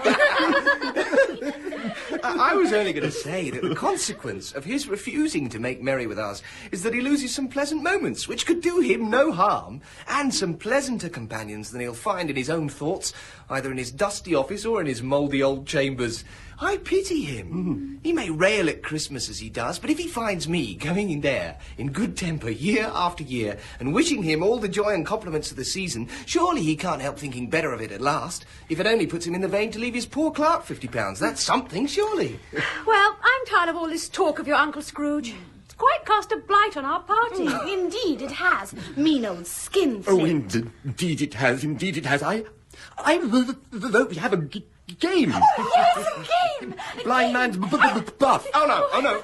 I was only going to say that the consequence of his refusing to make merry with us is that he loses some pleasant moments, which could do him no harm, and some pleasanter companions than he'll find in his own thoughts, either in his dusty office or in his mouldy old chambers. I pity him. He may rail at Christmas as he does, but if he finds me going in there in good temper year after year and wishing him all the joy and compliments of the season, surely he can't help thinking better of it at last, if it only puts him in the vein to leave his poor clerk £50. That's something, surely. Well, I'm tired of all this talk of your Uncle Scrooge. It's quite cast a blight on our party. Indeed it has. Mean old skinflint. Oh, indeed it has. Indeed it has. I vote we have a game. Oh, yes, a game. Blind man's buff. Oh, no.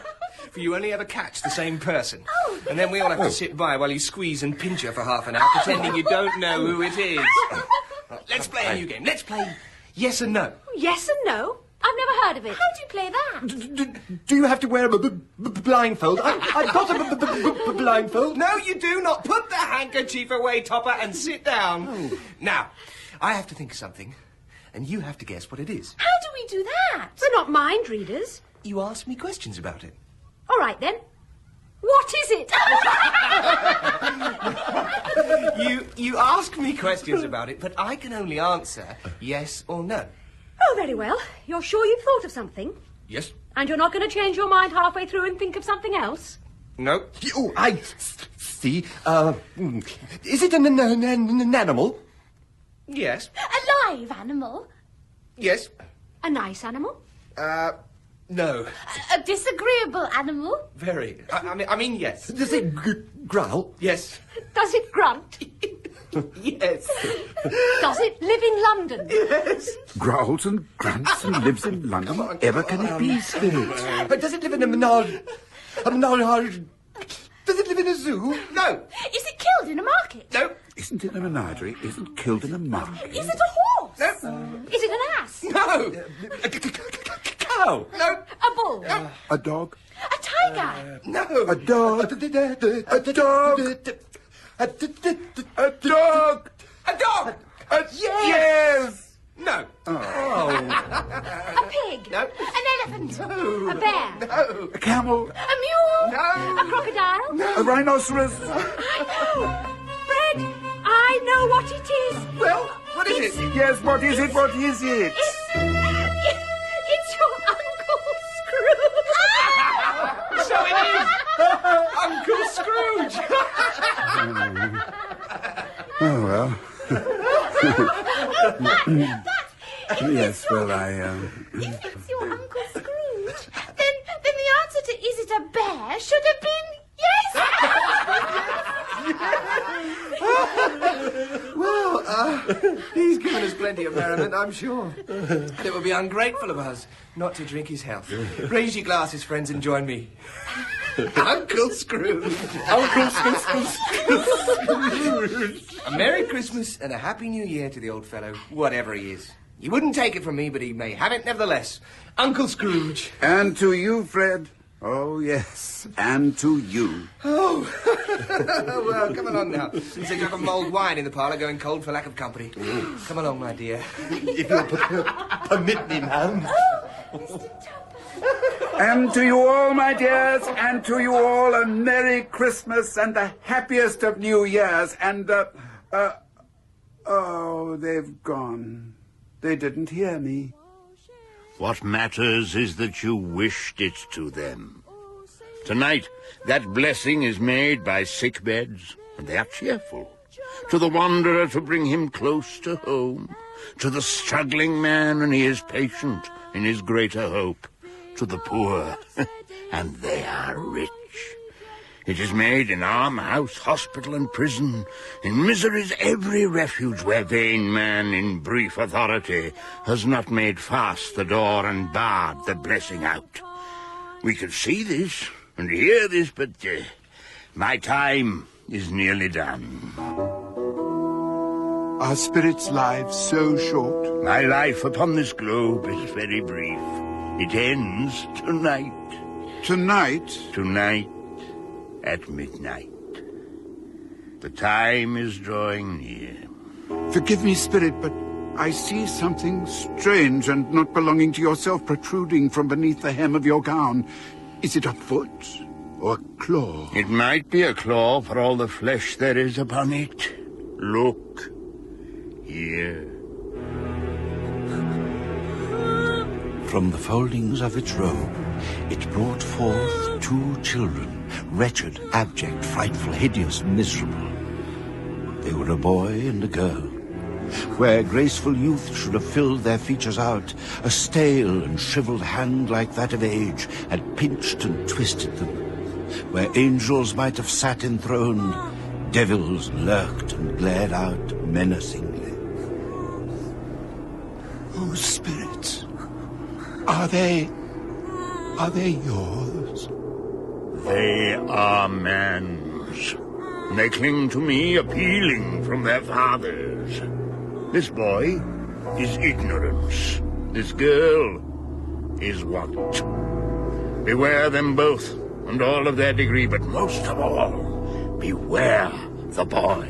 For you only ever catch the same person. And then we all have to sit by while you squeeze and pinch her for half an hour, pretending you don't know who it is. Let's play a new game. Let's play yes and no. Yes and no? I've never heard of it. How do you play that? Do you have to wear a blindfold? I've got a blindfold. No, you do not. Put the handkerchief away, Topper, and sit down. Oh. Now, I have to think of something, and you have to guess what it is. How do we do that? We're not mind readers. You ask me questions about it. All right, then. What is it? You ask me questions about it, but I can only answer yes or no. Oh, very well. You're sure you've thought of something? Yes? And you're not going to change your mind halfway through and think of something else? No. Oh, I see. Is it an animal? Yes. A live animal? Yes. A nice animal? No. A disagreeable animal? Very. I mean, yes. Does it growl? Yes. Does it grunt? Yes. Does it live in London? Yes. Growls and grunts and lives in London. Whatever can it be, Spirit? But does it live in a menage? A menage? Does it live in a zoo? No. Is it killed in a market? No. Isn't in a menagerie, isn't killed in a market. Is it a horse? No. Is it an ass? No. A cow? No. A bull? No. A dog? A tiger? No. A dog? A dog? A dog? A dog? Yes! No. Oh. A pig? No. An elephant? No. A bear? No. A camel? A mule? No. A crocodile? No. A rhinoceros? I know! Fred, I know what it is. Well, what is it? Yes, what is it? What is it? It's your Uncle Scrooge. So it is! Uncle Scrooge! Oh, well. Yes, well, If it's your Uncle Scrooge, then the answer to is it a bear should have been yes. Well, he's given us plenty of merriment, I'm sure. And it would be ungrateful of us not to drink his health. Raise your glasses, friends, and join me. Uncle Scrooge. Uncle Scrooge. A Merry Christmas and a Happy New Year to the old fellow, whatever he is. He wouldn't take it from me, but he may have it nevertheless. Uncle Scrooge. And to you, Fred. Oh, yes. And to you. Oh. Well, come along now. There's a jug of mulled wine in the parlour going cold for lack of company. Come along, my dear. If you'll permit me, ma'am. And to you all, my dears, and to you all a Merry Christmas and the happiest of New Years. And, oh, they've gone. They didn't hear me. What matters is that you wished it to them. Tonight, that blessing is made by sick beds, and they are cheerful. To the wanderer to bring him close to home. To the struggling man, and he is patient in his greater hope. To the poor, and they are rich. It is made in almshouse, hospital, and prison, in misery's every refuge where vain man in brief authority has not made fast the door and barred the blessing out. We could see this and hear this, but my time is nearly done. Are spirits' lives so short? My life upon this globe is very brief. It ends tonight. Tonight? Tonight. At midnight. The time is drawing near. Forgive me, Spirit, but I see something strange and not belonging to yourself protruding from beneath the hem of your gown. Is it a foot or a claw? It might be a claw for all the flesh there is upon it. Look. Here. From the foldings of its robe, it brought forth 2 children. Wretched, abject, frightful, hideous, miserable. They were a boy and a girl. Where graceful youth should have filled their features out, a stale and shriveled hand like that of age had pinched and twisted them. Where angels might have sat enthroned, devils lurked and glared out menacingly. Oh, spirits, are they yours? They are man's. They cling to me, appealing from their fathers. This boy is ignorance. This girl is want. Beware them both, and all of their degree, but most of all, beware the boy.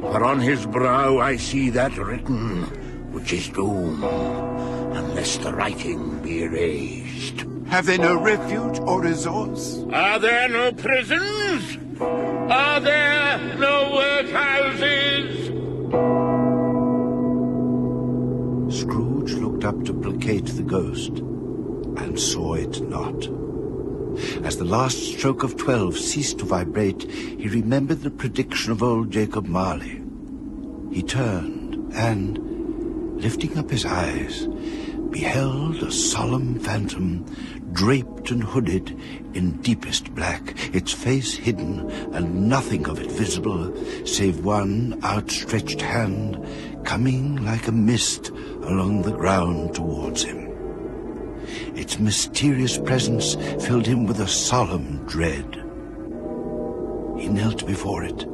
For on his brow I see that written, which is doom, unless the writing be erased. Have they no refuge or resource? Are there no prisons? Are there no workhouses? Scrooge looked up to placate the ghost, and saw it not. As the last stroke of 12 ceased to vibrate, he remembered the prediction of old Jacob Marley. He turned, and, lifting up his eyes, beheld a solemn phantom, draped and hooded in deepest black, its face hidden, and nothing of it visible, save one outstretched hand, coming like a mist along the ground towards him. Its mysterious presence filled him with a solemn dread. He knelt before it,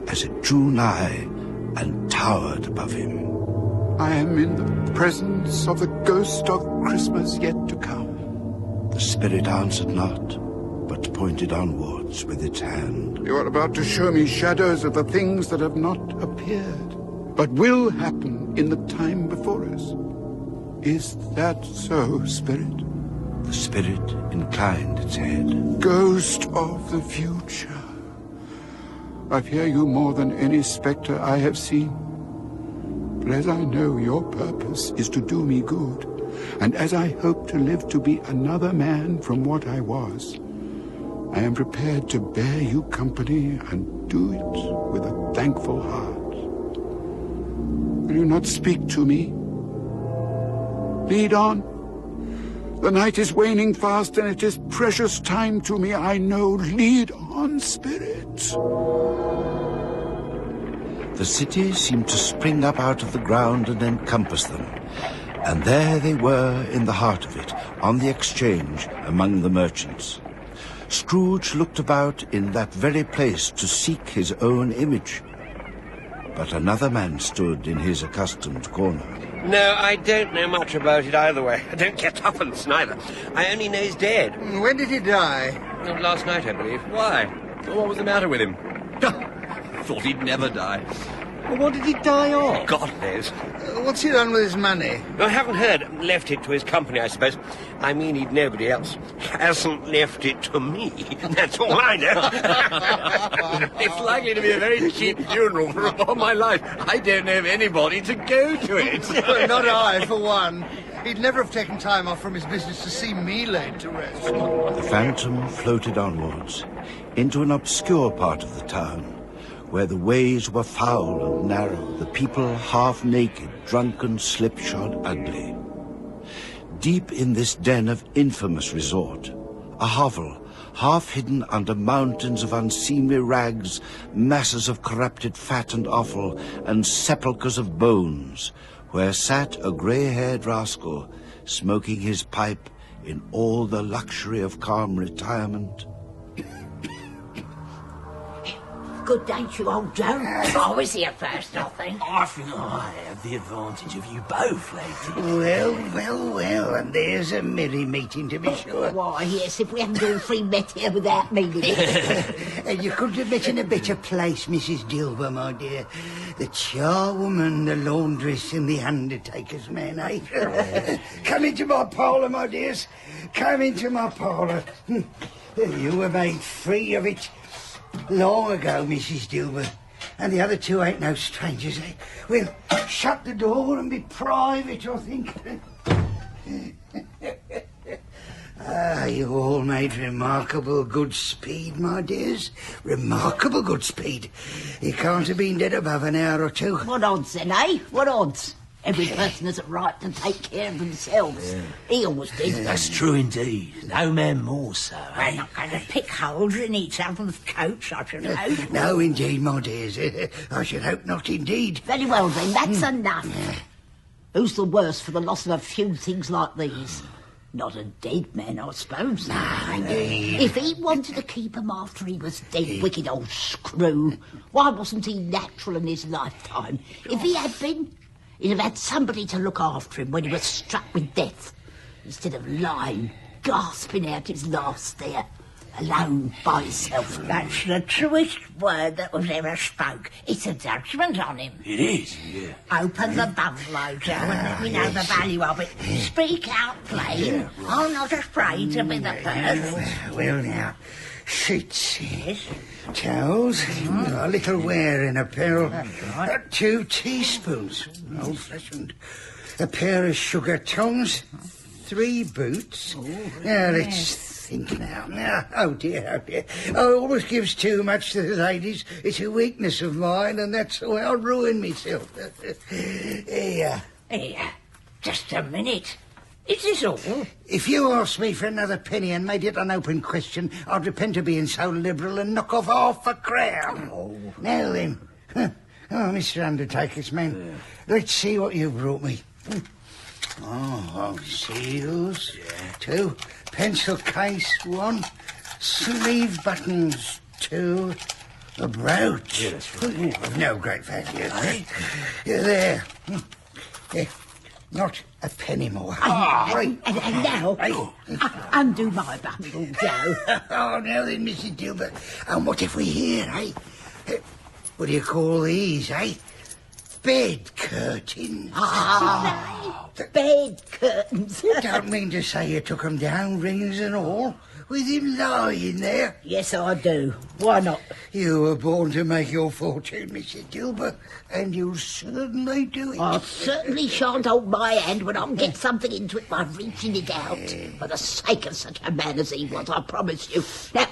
as it drew nigh and towered above him. I am in the presence of the ghost of Christmas yet to come. The spirit answered not, but pointed onwards with its hand. You are about to show me shadows of the things that have not appeared, but will happen in the time before us. Is that so, Spirit? The spirit inclined its head. Ghost of the future, I fear you more than any spectre I have seen. But as I know your purpose is to do me good, and as I hope to live to be another man from what I was, I am prepared to bear you company and do it with a thankful heart. Will you not speak to me? Lead on. The night is waning fast, and it is precious time to me, I know. Lead on, Spirit. The city seemed to spring up out of the ground and encompass them. And there they were in the heart of it, on the exchange, among the merchants. Scrooge looked about in that very place to seek his own image. But another man stood in his accustomed corner. No, I don't know much about it either way. I don't care tuppence neither. I only know he's dead. When did he die? Last night, I believe. Why? What was the matter with him? Thought he'd never die. Well, what did he die of? God knows. What's he done with his money? I haven't heard. Left it to his company, I suppose. I mean, he'd nobody else. Hasn't left it to me. That's all I know. It's likely to be a very cheap funeral, for upon my life, I don't know of anybody to go to it. Not I, for one. He'd never have taken time off from his business to see me laid to rest. The phantom floated onwards, into an obscure part of the town, where the ways were foul and narrow, the people half naked, drunken, slipshod, ugly. Deep in this den of infamous resort, a hovel, half hidden under mountains of unseemly rags, masses of corrupted fat and offal, and sepulchres of bones, where sat a grey-haired rascal, smoking his pipe in all the luxury of calm retirement. Good day to you, old Joe. I was here first, I think. I think I have the advantage of you both, lady. Well, and there's a merry meeting to be sure. Why, yes, if we hadn't all three met here without meeting it. And you couldn't have met in a better place, Mrs. Dilber, my dear. The charwoman, the laundress, and the undertaker's man, eh? Come into my parlour, my dears. Come into my parlour. You were made free of it long ago, Mrs. Dilber, and the other two ain't no strangers, eh? We'll shut the door and be private, I think. You all made remarkable good speed, my dears. Remarkable good speed. You can't have been dead above an hour or two. What odds then, eh? What odds? Every person has a right to take care of themselves. Yeah. He always did. That's true indeed. No man more so, eh? We're not going to pick holes in each other's coats, I should hope. No, indeed, my dears. I should hope not, indeed. Very well, then. That's enough. Who's the worse for the loss of a few things like these? Not a dead man, I suppose. No, indeed. If he wanted to keep him after he was dead, wicked old screw, why wasn't he natural in his lifetime? If he had been, he'd have had somebody to look after him when he was struck with death, instead of lying, gasping out his last there. alone by himself. That's the truest word that was ever spoke. It's a judgment on him. It is, yeah. Open the bungalow, Joe, and let me know the value of it. Speak out plain. I'm not afraid to be the first. Well, now, sheets, towels, a little wearing apparel, 2 teaspoons, old-fashioned, a pair of sugar tongs, 3 boots. Now, let's think now. Oh, dear. I always gives too much to the ladies. It's a weakness of mine, and that's the way I ruin myself. Here. Just a minute. Is this all? If you asked me for another penny and made it an open question, I'd repent to being so liberal and knock off half a crown. Now then. Oh, Mr. Undertaker's man, let's see what you've brought me. Oh, seals, 2, pencil case, 1, sleeve buttons, 2, a brooch. Yeah, that's right. Of no great value. There. Not a penny more. And now, undo my bundle, Joe. Oh, now then, Mrs. Gilbert. And what have we here, eh? What do you call these, eh? Bed curtains. Bed curtains. You don't mean to say you took them down, rings and all, with him lying there? Yes, I do. Why not? You were born to make your fortune, Mrs. Gilbert, and you'll certainly do it. I certainly shan't hold my hand when I get something into it by reaching it out. For the sake of such a man as he was, I promise you. Now,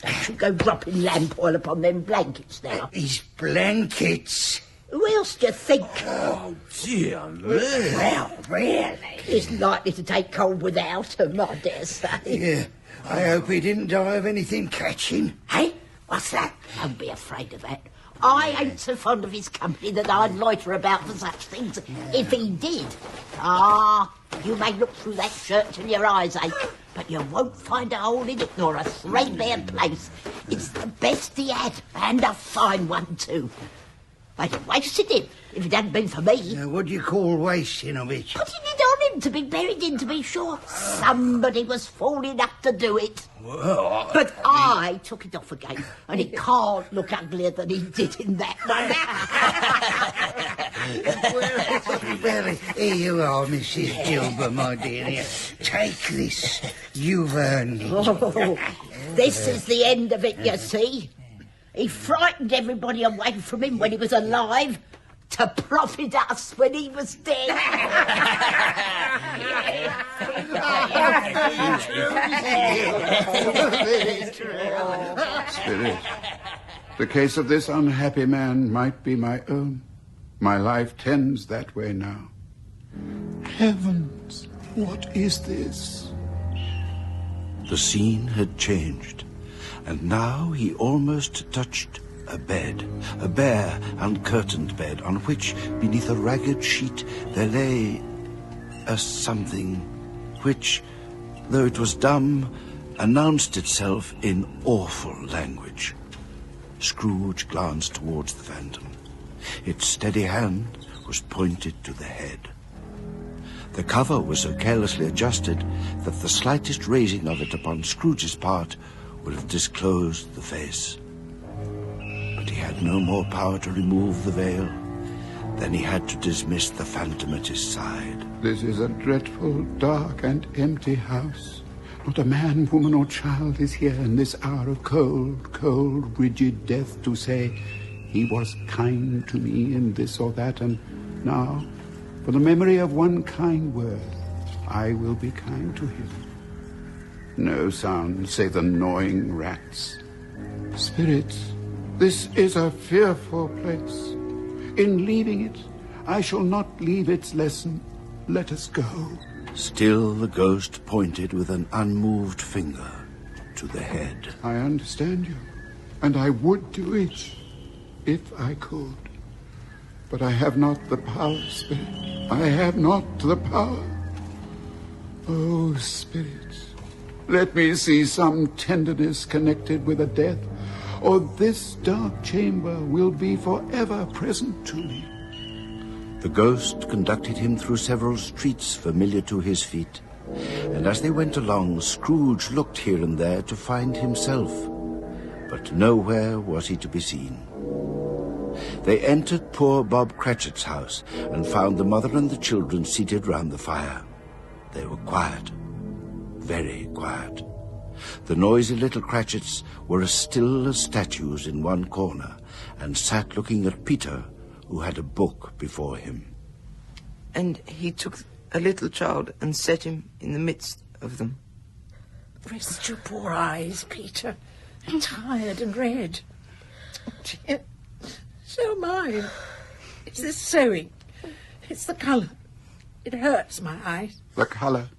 don't you go dropping lamp oil upon them blankets now. His blankets? Who else do you think? Oh, dear me. Well, really? He's likely to take cold without him, I dare say. Yeah. I hope he didn't die of anything catching. Hey? What's that? Don't be afraid of that. I ain't so fond of his company that I'd loiter about for such things if he did. You may look through that shirt till your eyes ache, but you won't find a hole in it nor a threadbare place. It's the best he had, and a fine one too. I'd have wasted him if it hadn't been for me. What do you call wasting of it? Putting it on him to be buried in, to be sure. Somebody was fool enough to do it. Well, But I took it off again, and it can't look uglier than he did in that one. Well, here you are, Mrs. Gilbert, my dear. Here, take this. You've earned it. Oh, this is the end of it, you see. He frightened everybody away from him when he was alive, to profit us when he was dead. Spirit, the case of this unhappy man might be my own. My life tends that way now. Heavens, what is this? The scene had changed, and now he almost touched a bed, a bare, uncurtained bed, on which, beneath a ragged sheet, there lay a something which, though it was dumb, announced itself in awful language. Scrooge glanced towards the phantom. Its steady hand was pointed to the head. The cover was so carelessly adjusted that the slightest raising of it upon Scrooge's part would have disclosed the face. But he had no more power to remove the veil than he had to dismiss the phantom at his side. This is a dreadful, dark, and empty house. Not a man, woman, or child is here in this hour of cold, cold, rigid death to say, he was kind to me in this or that, and now, for the memory of one kind word, I will be kind to him. No sound save the gnawing rats. Spirits, this is a fearful place. In leaving it, I shall not leave its lesson. Let us go. Still the ghost pointed with an unmoved finger to the head. I understand you, and I would do it if I could. But I have not the power, Spirit. I have not the power. Oh, Spirit, let me see some tenderness connected with a death, or this dark chamber will be forever present to me. The ghost conducted him through several streets familiar to his feet, And as they went along, Scrooge looked here and there to find himself, but nowhere was he to be seen. They entered poor Bob Cratchit's house and found the mother and the children seated round the fire. They were quiet, very quiet. The noisy little Cratchits were as still as statues in one corner and sat looking at Peter, who had a book before him. And he took a little child and set him in the midst of them. Rest your poor eyes, Peter. I'm tired and red. Oh, dear. So am I. It's this sewing. It's the colour. It hurts my eyes. The colour?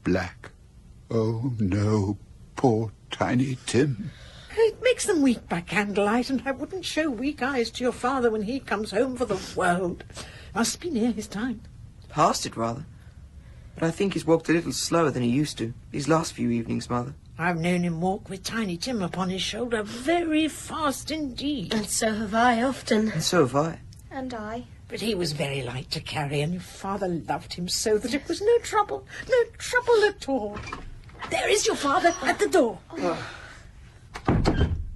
Black. Oh, no. Poor Tiny Tim. It makes them weak by candlelight, and I wouldn't show weak eyes to your father when he comes home for the world. Must be near his time. Past it, rather. But I think he's walked a little slower than he used to, these last few evenings, Mother. I've known him walk with Tiny Tim upon his shoulder very fast indeed. And so have I often. And so have I. And I. But he was very light to carry, and your father loved him so that it was no trouble at all. There is your father at the door. Oh.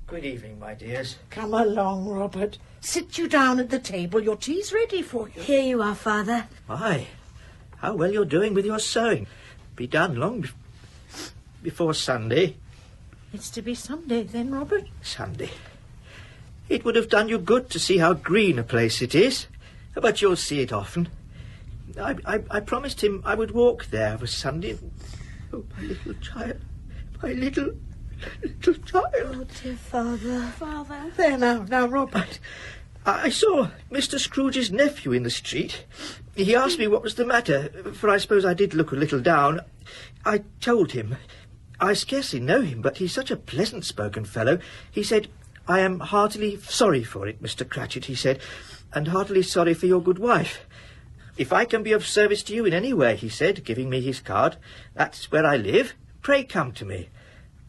Good evening, my dears. Come along, Robert. Sit you down at the table. Your tea's ready for you. Here you are, Father. My, how well you're doing with your sewing. Be done long before Sunday. It's to be Sunday then, Robert? Sunday. It would have done you good to see how green a place it is, but you'll see it often. I promised him I would walk there for Sunday. Oh, my little child. My little child. Oh, dear Father. Father. There now, Robert. I saw Mr. Scrooge's nephew in the street. He asked me what was the matter, for I suppose I did look a little down. I told him. I scarcely know him, but he's such a pleasant-spoken fellow. He said, "I am heartily sorry for it, Mr. Cratchit," he said, "and heartily sorry for your good wife. If I can be of service to you in any way," he said, giving me his card, "that's where I live. Pray come to me."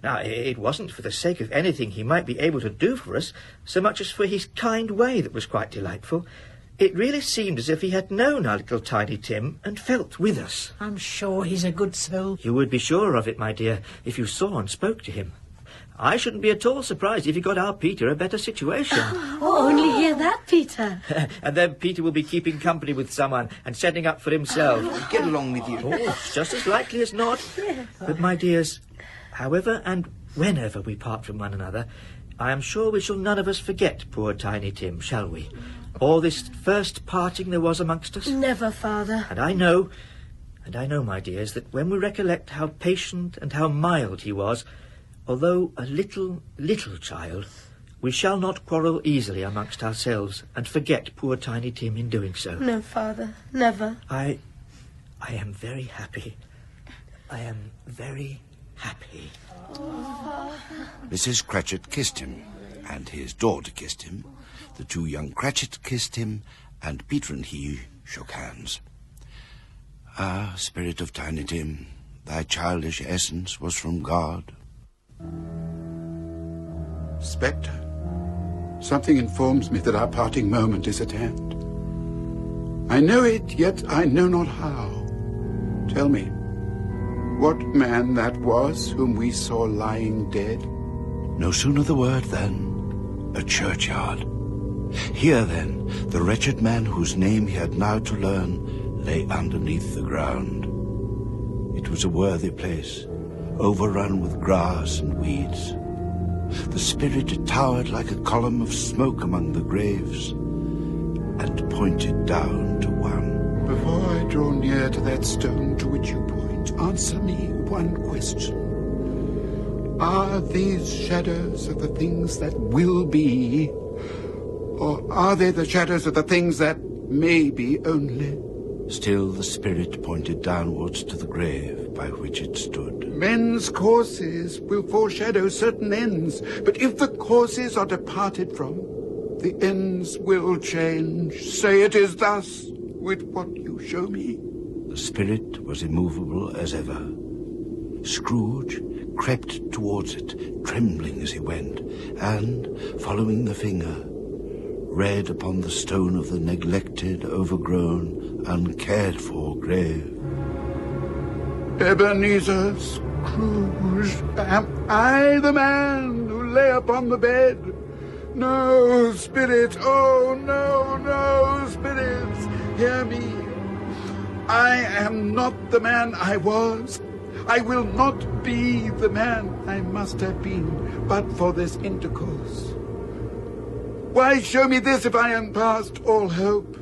Now, it wasn't for the sake of anything he might be able to do for us, so much as for his kind way that was quite delightful. It really seemed as if he had known our little Tiny Tim and felt with us. I'm sure he's a good soul. You would be sure of it, my dear, if you saw and spoke to him. I shouldn't be at all surprised if he got our Peter a better situation. Oh, only hear that, Peter. And then Peter will be keeping company with someone and setting up for himself. Get along with you. Oh, it's just as likely as not. Yes. But, my dears, however and whenever we part from one another, I am sure we shall none of us forget poor Tiny Tim, shall we? Or this first parting there was amongst us? Never, Father. And I know, my dears, that when we recollect how patient and how mild he was, although a little child, we shall not quarrel easily amongst ourselves and forget poor Tiny Tim in doing so. No, Father, never. I am very happy. I am very happy. Oh. Mrs. Cratchit kissed him, and his daughter kissed him. The two young Cratchits kissed him, and Peter and he shook hands. Ah, spirit of Tiny Tim, thy childish essence was from God. Spectre, something informs me that our parting moment is at hand. I know it, yet I know not how. Tell me, what man that was whom we saw lying dead? No sooner the word than a churchyard. Here, then, the wretched man whose name he had now to learn lay underneath the ground. It was a worthy place, overrun with grass and weeds. The spirit towered like a column of smoke among the graves, and pointed down to one. Before I draw near to that stone to which you point, answer me one question. Are these shadows of the things that will be, or are they the shadows of the things that may be only? Still the spirit pointed downwards to the grave by which it stood. Men's courses will foreshadow certain ends, but if the courses are departed from, the ends will change. Say it is thus with what you show me. The spirit was immovable as ever. Scrooge crept towards it, trembling as he went, and, following the finger, read upon the stone of the neglected, overgrown, uncared-for grave. Ebenezer Scrooge, am I the man who lay upon the bed? No, spirit, oh, no, no, spirits, hear me. I am not the man I was. I will not be the man I must have been, but for this intercourse. Why show me this if I am past all hope?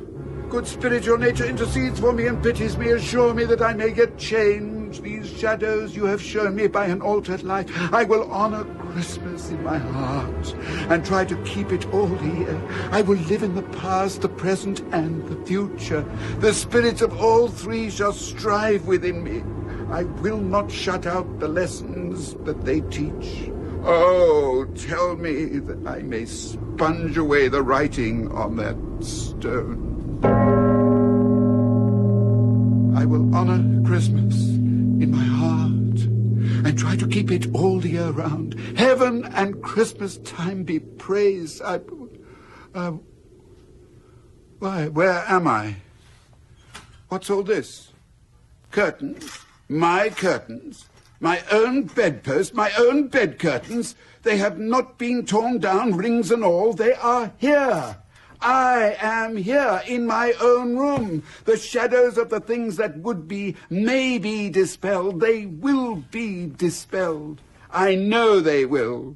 Good spirit, your nature intercedes for me and pities me. Assure me that I may yet change these shadows you have shown me by an altered life. I will honor Christmas in my heart and try to keep it all here. I will live in the past, the present, and the future. The spirits of all three shall strive within me. I will not shut out the lessons that they teach. Oh, tell me that I may sponge away the writing on that stone. I will honor Christmas in my heart and try to keep it all year round. Heaven and Christmas time be praised. Why, where am I? What's all this? Curtains? My curtains? My own bedpost, my own bed curtains? They have not been torn down, rings and all. They are here. I am here in my own room. The shadows of the things that would be may be dispelled. They will be dispelled. I know they will.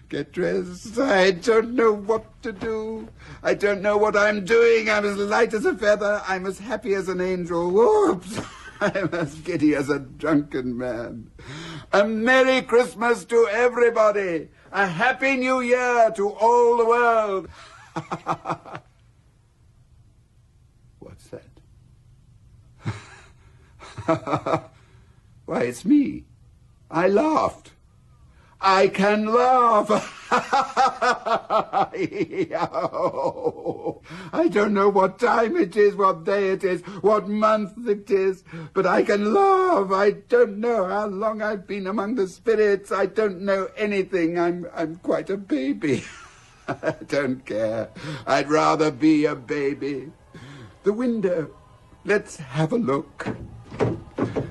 Get dressed. I don't know what to do. I don't know what I'm doing. I'm as light as a feather. I'm as happy as an angel. Whoops. I'm as giddy as a drunken man. A Merry Christmas to everybody. A Happy New Year to all the world. What's that? Why, it's me. I laughed. I can laugh. I don't know what time it is, what day it is, what month it is, but I can laugh. I don't know how long I've been among the spirits. I don't know anything. I'm quite a baby. I don't care. I'd rather be a baby. The window. Let's have a look.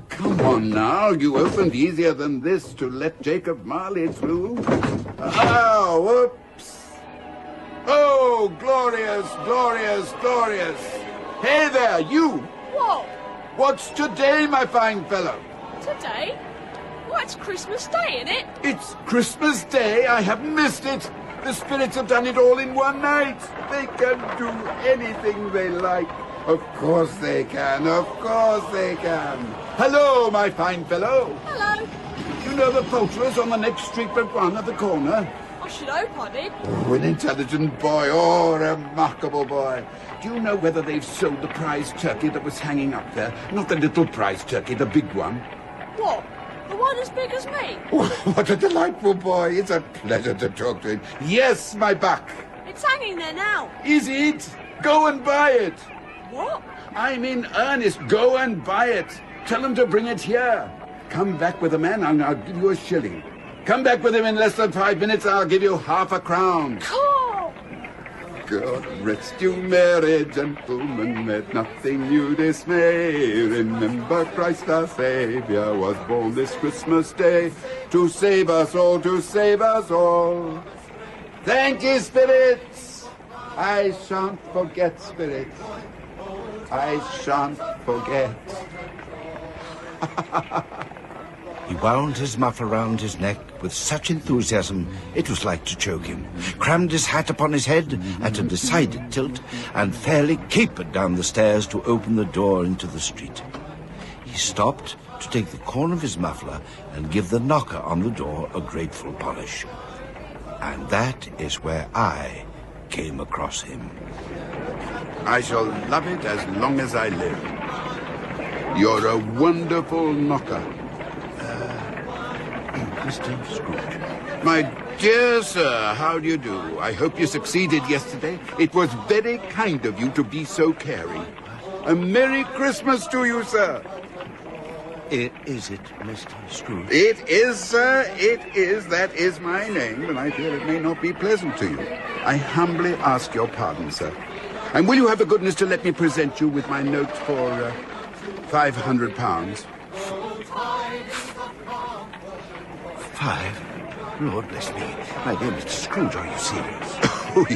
Come on now. You opened easier than this to let Jacob Marley through. Oh, whoops. Oh, glorious, glorious, glorious. Hey there, you. What? What's today, my fine fellow? Today? Well, it's Christmas Day, isn't it? It's Christmas Day. I have missed it. The spirits have done it all in one night. They can do anything they like. Of course they can. Of course they can. Hello, my fine fellow. Hello. You know the poulterers on the next street but one at the corner? I should hope I did. Oh, an intelligent boy. Oh, a remarkable boy. Do you know whether they've sold the prize turkey that was hanging up there? Not the little prize turkey, the big one. What? The one as big as me? Oh, what a delightful boy. It's a pleasure to talk to him. Yes, my buck. It's hanging there now. Is it? Go and buy it. What? I'm in earnest. Go and buy it. Tell them to bring it here. Come back with the man and I'll give you a shilling. Come back with him in less than 5 minutes, I'll give you half a crown. Cool. God rest you, merry gentlemen, let nothing you dismay. Remember Christ our Saviour was born this Christmas Day to save us all, to save us all. Thank you, spirits. I shan't forget, spirits. I shan't forget. He wound his muff around his neck with such enthusiasm it was like to choke him, crammed his hat upon his head at a decided tilt, and fairly capered down the stairs to open the door into the street. He stopped to take the corner of his muffler and give the knocker on the door a grateful polish. And that is where I came across him. I shall love it as long as I live. You're a wonderful knocker. Mr. Scrooge. My dear sir, how do you do? I hope you succeeded yesterday. It was very kind of you to be so caring. A Merry Christmas to you, sir. Is it, Mr. Scrooge? It is, sir. It is. That is my name, and I fear it may not be pleasant to you. I humbly ask your pardon, sir. And will you have the goodness to let me present you with my note for £500? 5? Lord bless me. My dear Mr. Scrooge, are you serious? Oh,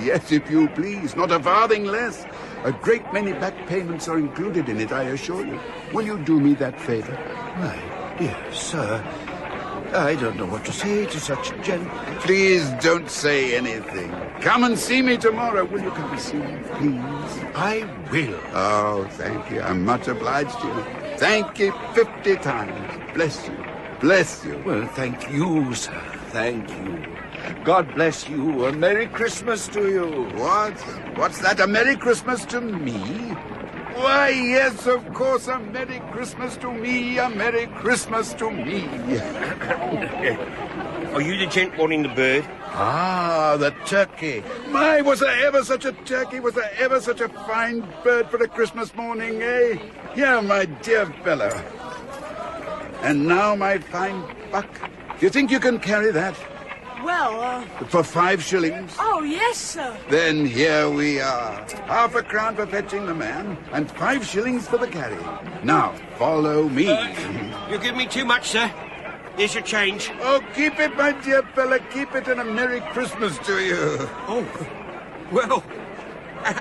yes, if you please. Not a farthing less. A great many back payments are included in it, I assure you. Will you do me that favor? My dear sir, I don't know what to say to such gentlemen. Please don't say anything. Come and see me tomorrow. Will you come and see me, please? I will. Oh, thank you. I'm much obliged to you. Thank you 50 times. Bless you. Bless you. Well, thank you, sir. Thank you. God bless you. A Merry Christmas to you. What? What's that? A Merry Christmas to me? Why, yes, of course, a Merry Christmas to me. A Merry Christmas to me. Are you the gent wanting the bird? Ah, the turkey. My, was there ever such a turkey? Was there ever such a fine bird for a Christmas morning, eh? Yeah, my dear fellow. And now, my fine buck. Do you think you can carry that? Well, For 5 shillings? Oh, yes, sir. Then here we are. ½ a crown for fetching the man, and 5 shillings for the carrying. Now, follow me. You give me too much, sir. Here's your change. Oh, keep it, my dear fella. Keep it, and a Merry Christmas to you. Oh, well,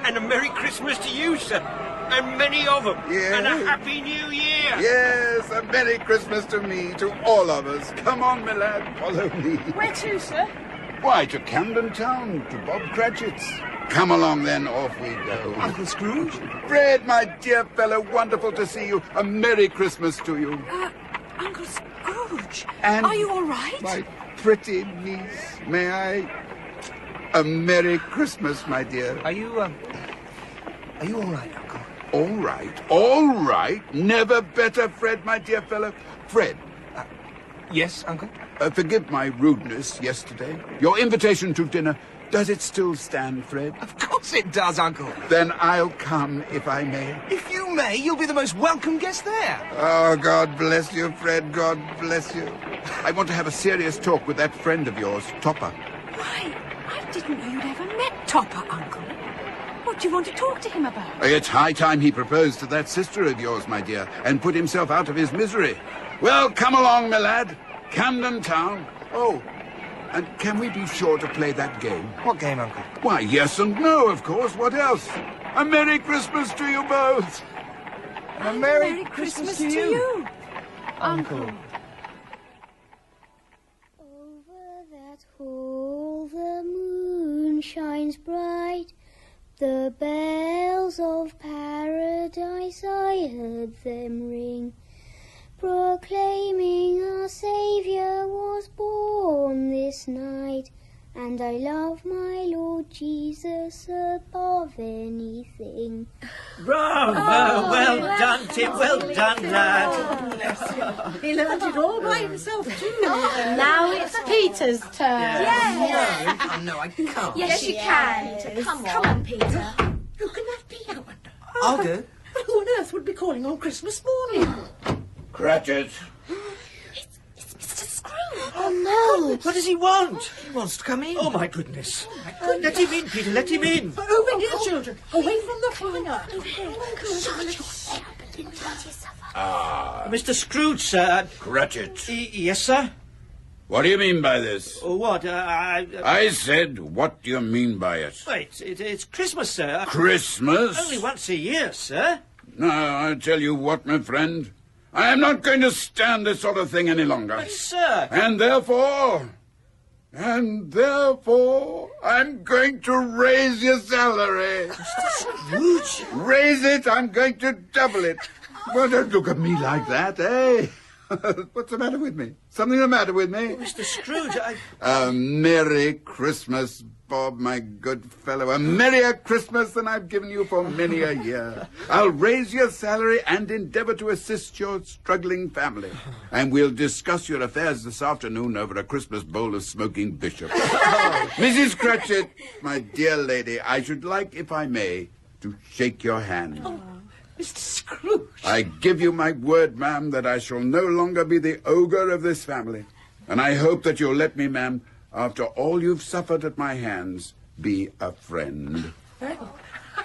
and a Merry Christmas to you, sir. And many of them. Yes. And a Happy New Year. Yes, a Merry Christmas to me, to all of us. Come on, my lad, follow me. Where to, sir? Why, to Camden Town, to Bob Cratchit's. Come along, then, off we go. Uncle Scrooge? Fred, my dear fellow, wonderful to see you. A Merry Christmas to you. Uncle Scrooge, And are you all right? my pretty niece, may I? A Merry Christmas, my dear. Are you all right, Uncle? All right. Never better, Fred, my dear fellow. Fred. Yes, Uncle? Forgive my rudeness yesterday. Your invitation to dinner, does it still stand, Fred? Of course it does, Uncle. Then I'll come, if I may. If you may, you'll be the most welcome guest there. Oh, God bless you, Fred. God bless you. I want to have a serious talk with that friend of yours, Topper. Why, I didn't know you'd ever met Topper, Uncle. What do you want to talk to him about? It's high time he proposed to that sister of yours, my dear, and put himself out of his misery. Well, come along, my lad. Camden Town. Oh, and can we be sure to play that game? What game, Uncle? Why, yes and no, of course. What else? A Merry Christmas to you both. And a Merry Christmas to you, Uncle. Over that hall the moon shines bright. The bells of paradise I heard them ring, proclaiming our Saviour was born this night, and I love my Lord Jesus above anything. Bravo! Well done, Tim. Well done, lad. He learned it all by himself, too. Now it's Peter's turn. Yes. No, I can't. Yes, you can. Come on, Peter. Who can that be, I wonder? I'll go. But who on earth would be calling on Christmas morning? Cratchit. Oh, no. What does he want? He wants to come in. Oh, my goodness. Let him in, Peter. Let him in. Over here, children. Away from the fire. Mr. Scrooge, sir. Cratchit. Yes, sir? What do you mean by this? What? I said, what do you mean by it? Wait, it's Christmas, sir. Christmas? Only once a year, sir. No, I tell you what, my friend. I am not going to stand this sort of thing any longer. But, sir... And therefore, I'm going to raise your salary. Mr. Scrooge? Raise it, I'm going to double it. Well, don't look at me like that, eh? What's the matter with me? Something the matter with me? Mr. Scrooge, A Merry Christmas, Bob, my good fellow. A merrier Christmas than I've given you for many a year. I'll raise your salary and endeavour to assist your struggling family. And we'll discuss your affairs this afternoon over a Christmas bowl of smoking bishop. Mrs. Cratchit, my dear lady, I should like, if I may, to shake your hand. Oh, Mr. Scrooge. I give you my word, ma'am, that I shall no longer be the ogre of this family. And I hope that you'll let me, ma'am, after all you've suffered at my hands, be a friend. Oh,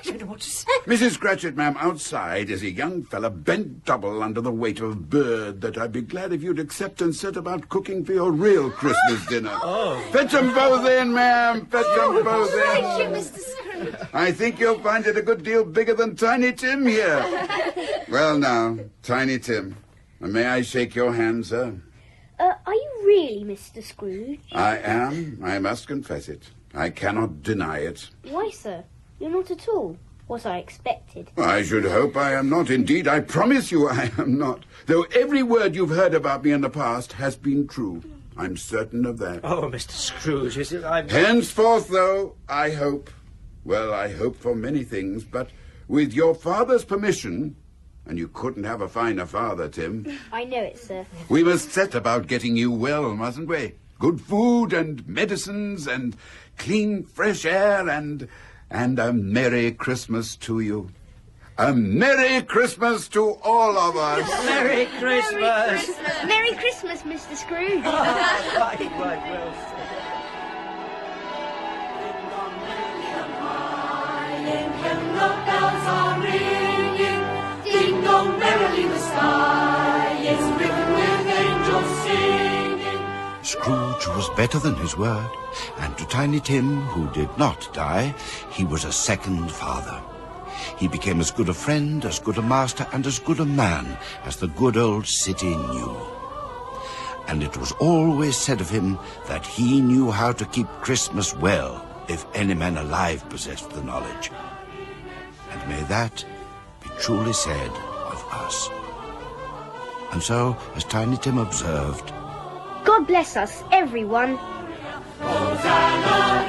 don't know what to say. Mrs. Cratchit, ma'am, outside is a young fella bent double under the weight of bird that I'd be glad if you'd accept and set about cooking for your real Christmas dinner. Oh. Fetch 'em both in, ma'am. Fetch 'em both in. Thank you, Mr. Scrooge. I think you'll find it a good deal bigger than Tiny Tim here. Well now, Tiny Tim, may I shake your hand, sir? Are you really Mr. Scrooge? I am. I must confess it. I cannot deny it. Why, sir? You're not at all what I expected. I should hope I am not. Indeed, I promise you I am not. Though every word you've heard about me in the past has been true. I'm certain of that. Oh, Mr. Scrooge, is it? I'm... Henceforth, though, I hope. Well, I hope for many things, but with your father's permission, and you couldn't have a finer father, Tim, I know it, sir. we must set about getting you well, mustn't we? Good food and medicines and clean, fresh air and a Merry Christmas to you. A Merry Christmas to all of us. Merry Christmas. Merry Christmas, Mr. Scrooge. Quite well said. Bells are ringing, ding dong merrily the sky is written with angels singing. Scrooge was better than his word, and to Tiny Tim, who did not die, he was a second father. He became as good a friend, as good a master, and as good a man as the good old city knew. And it was always said of him that he knew how to keep Christmas well, if any man alive possessed the knowledge. And may that be truly said of us. And so, as Tiny Tim observed, God bless us, everyone. Hosanna,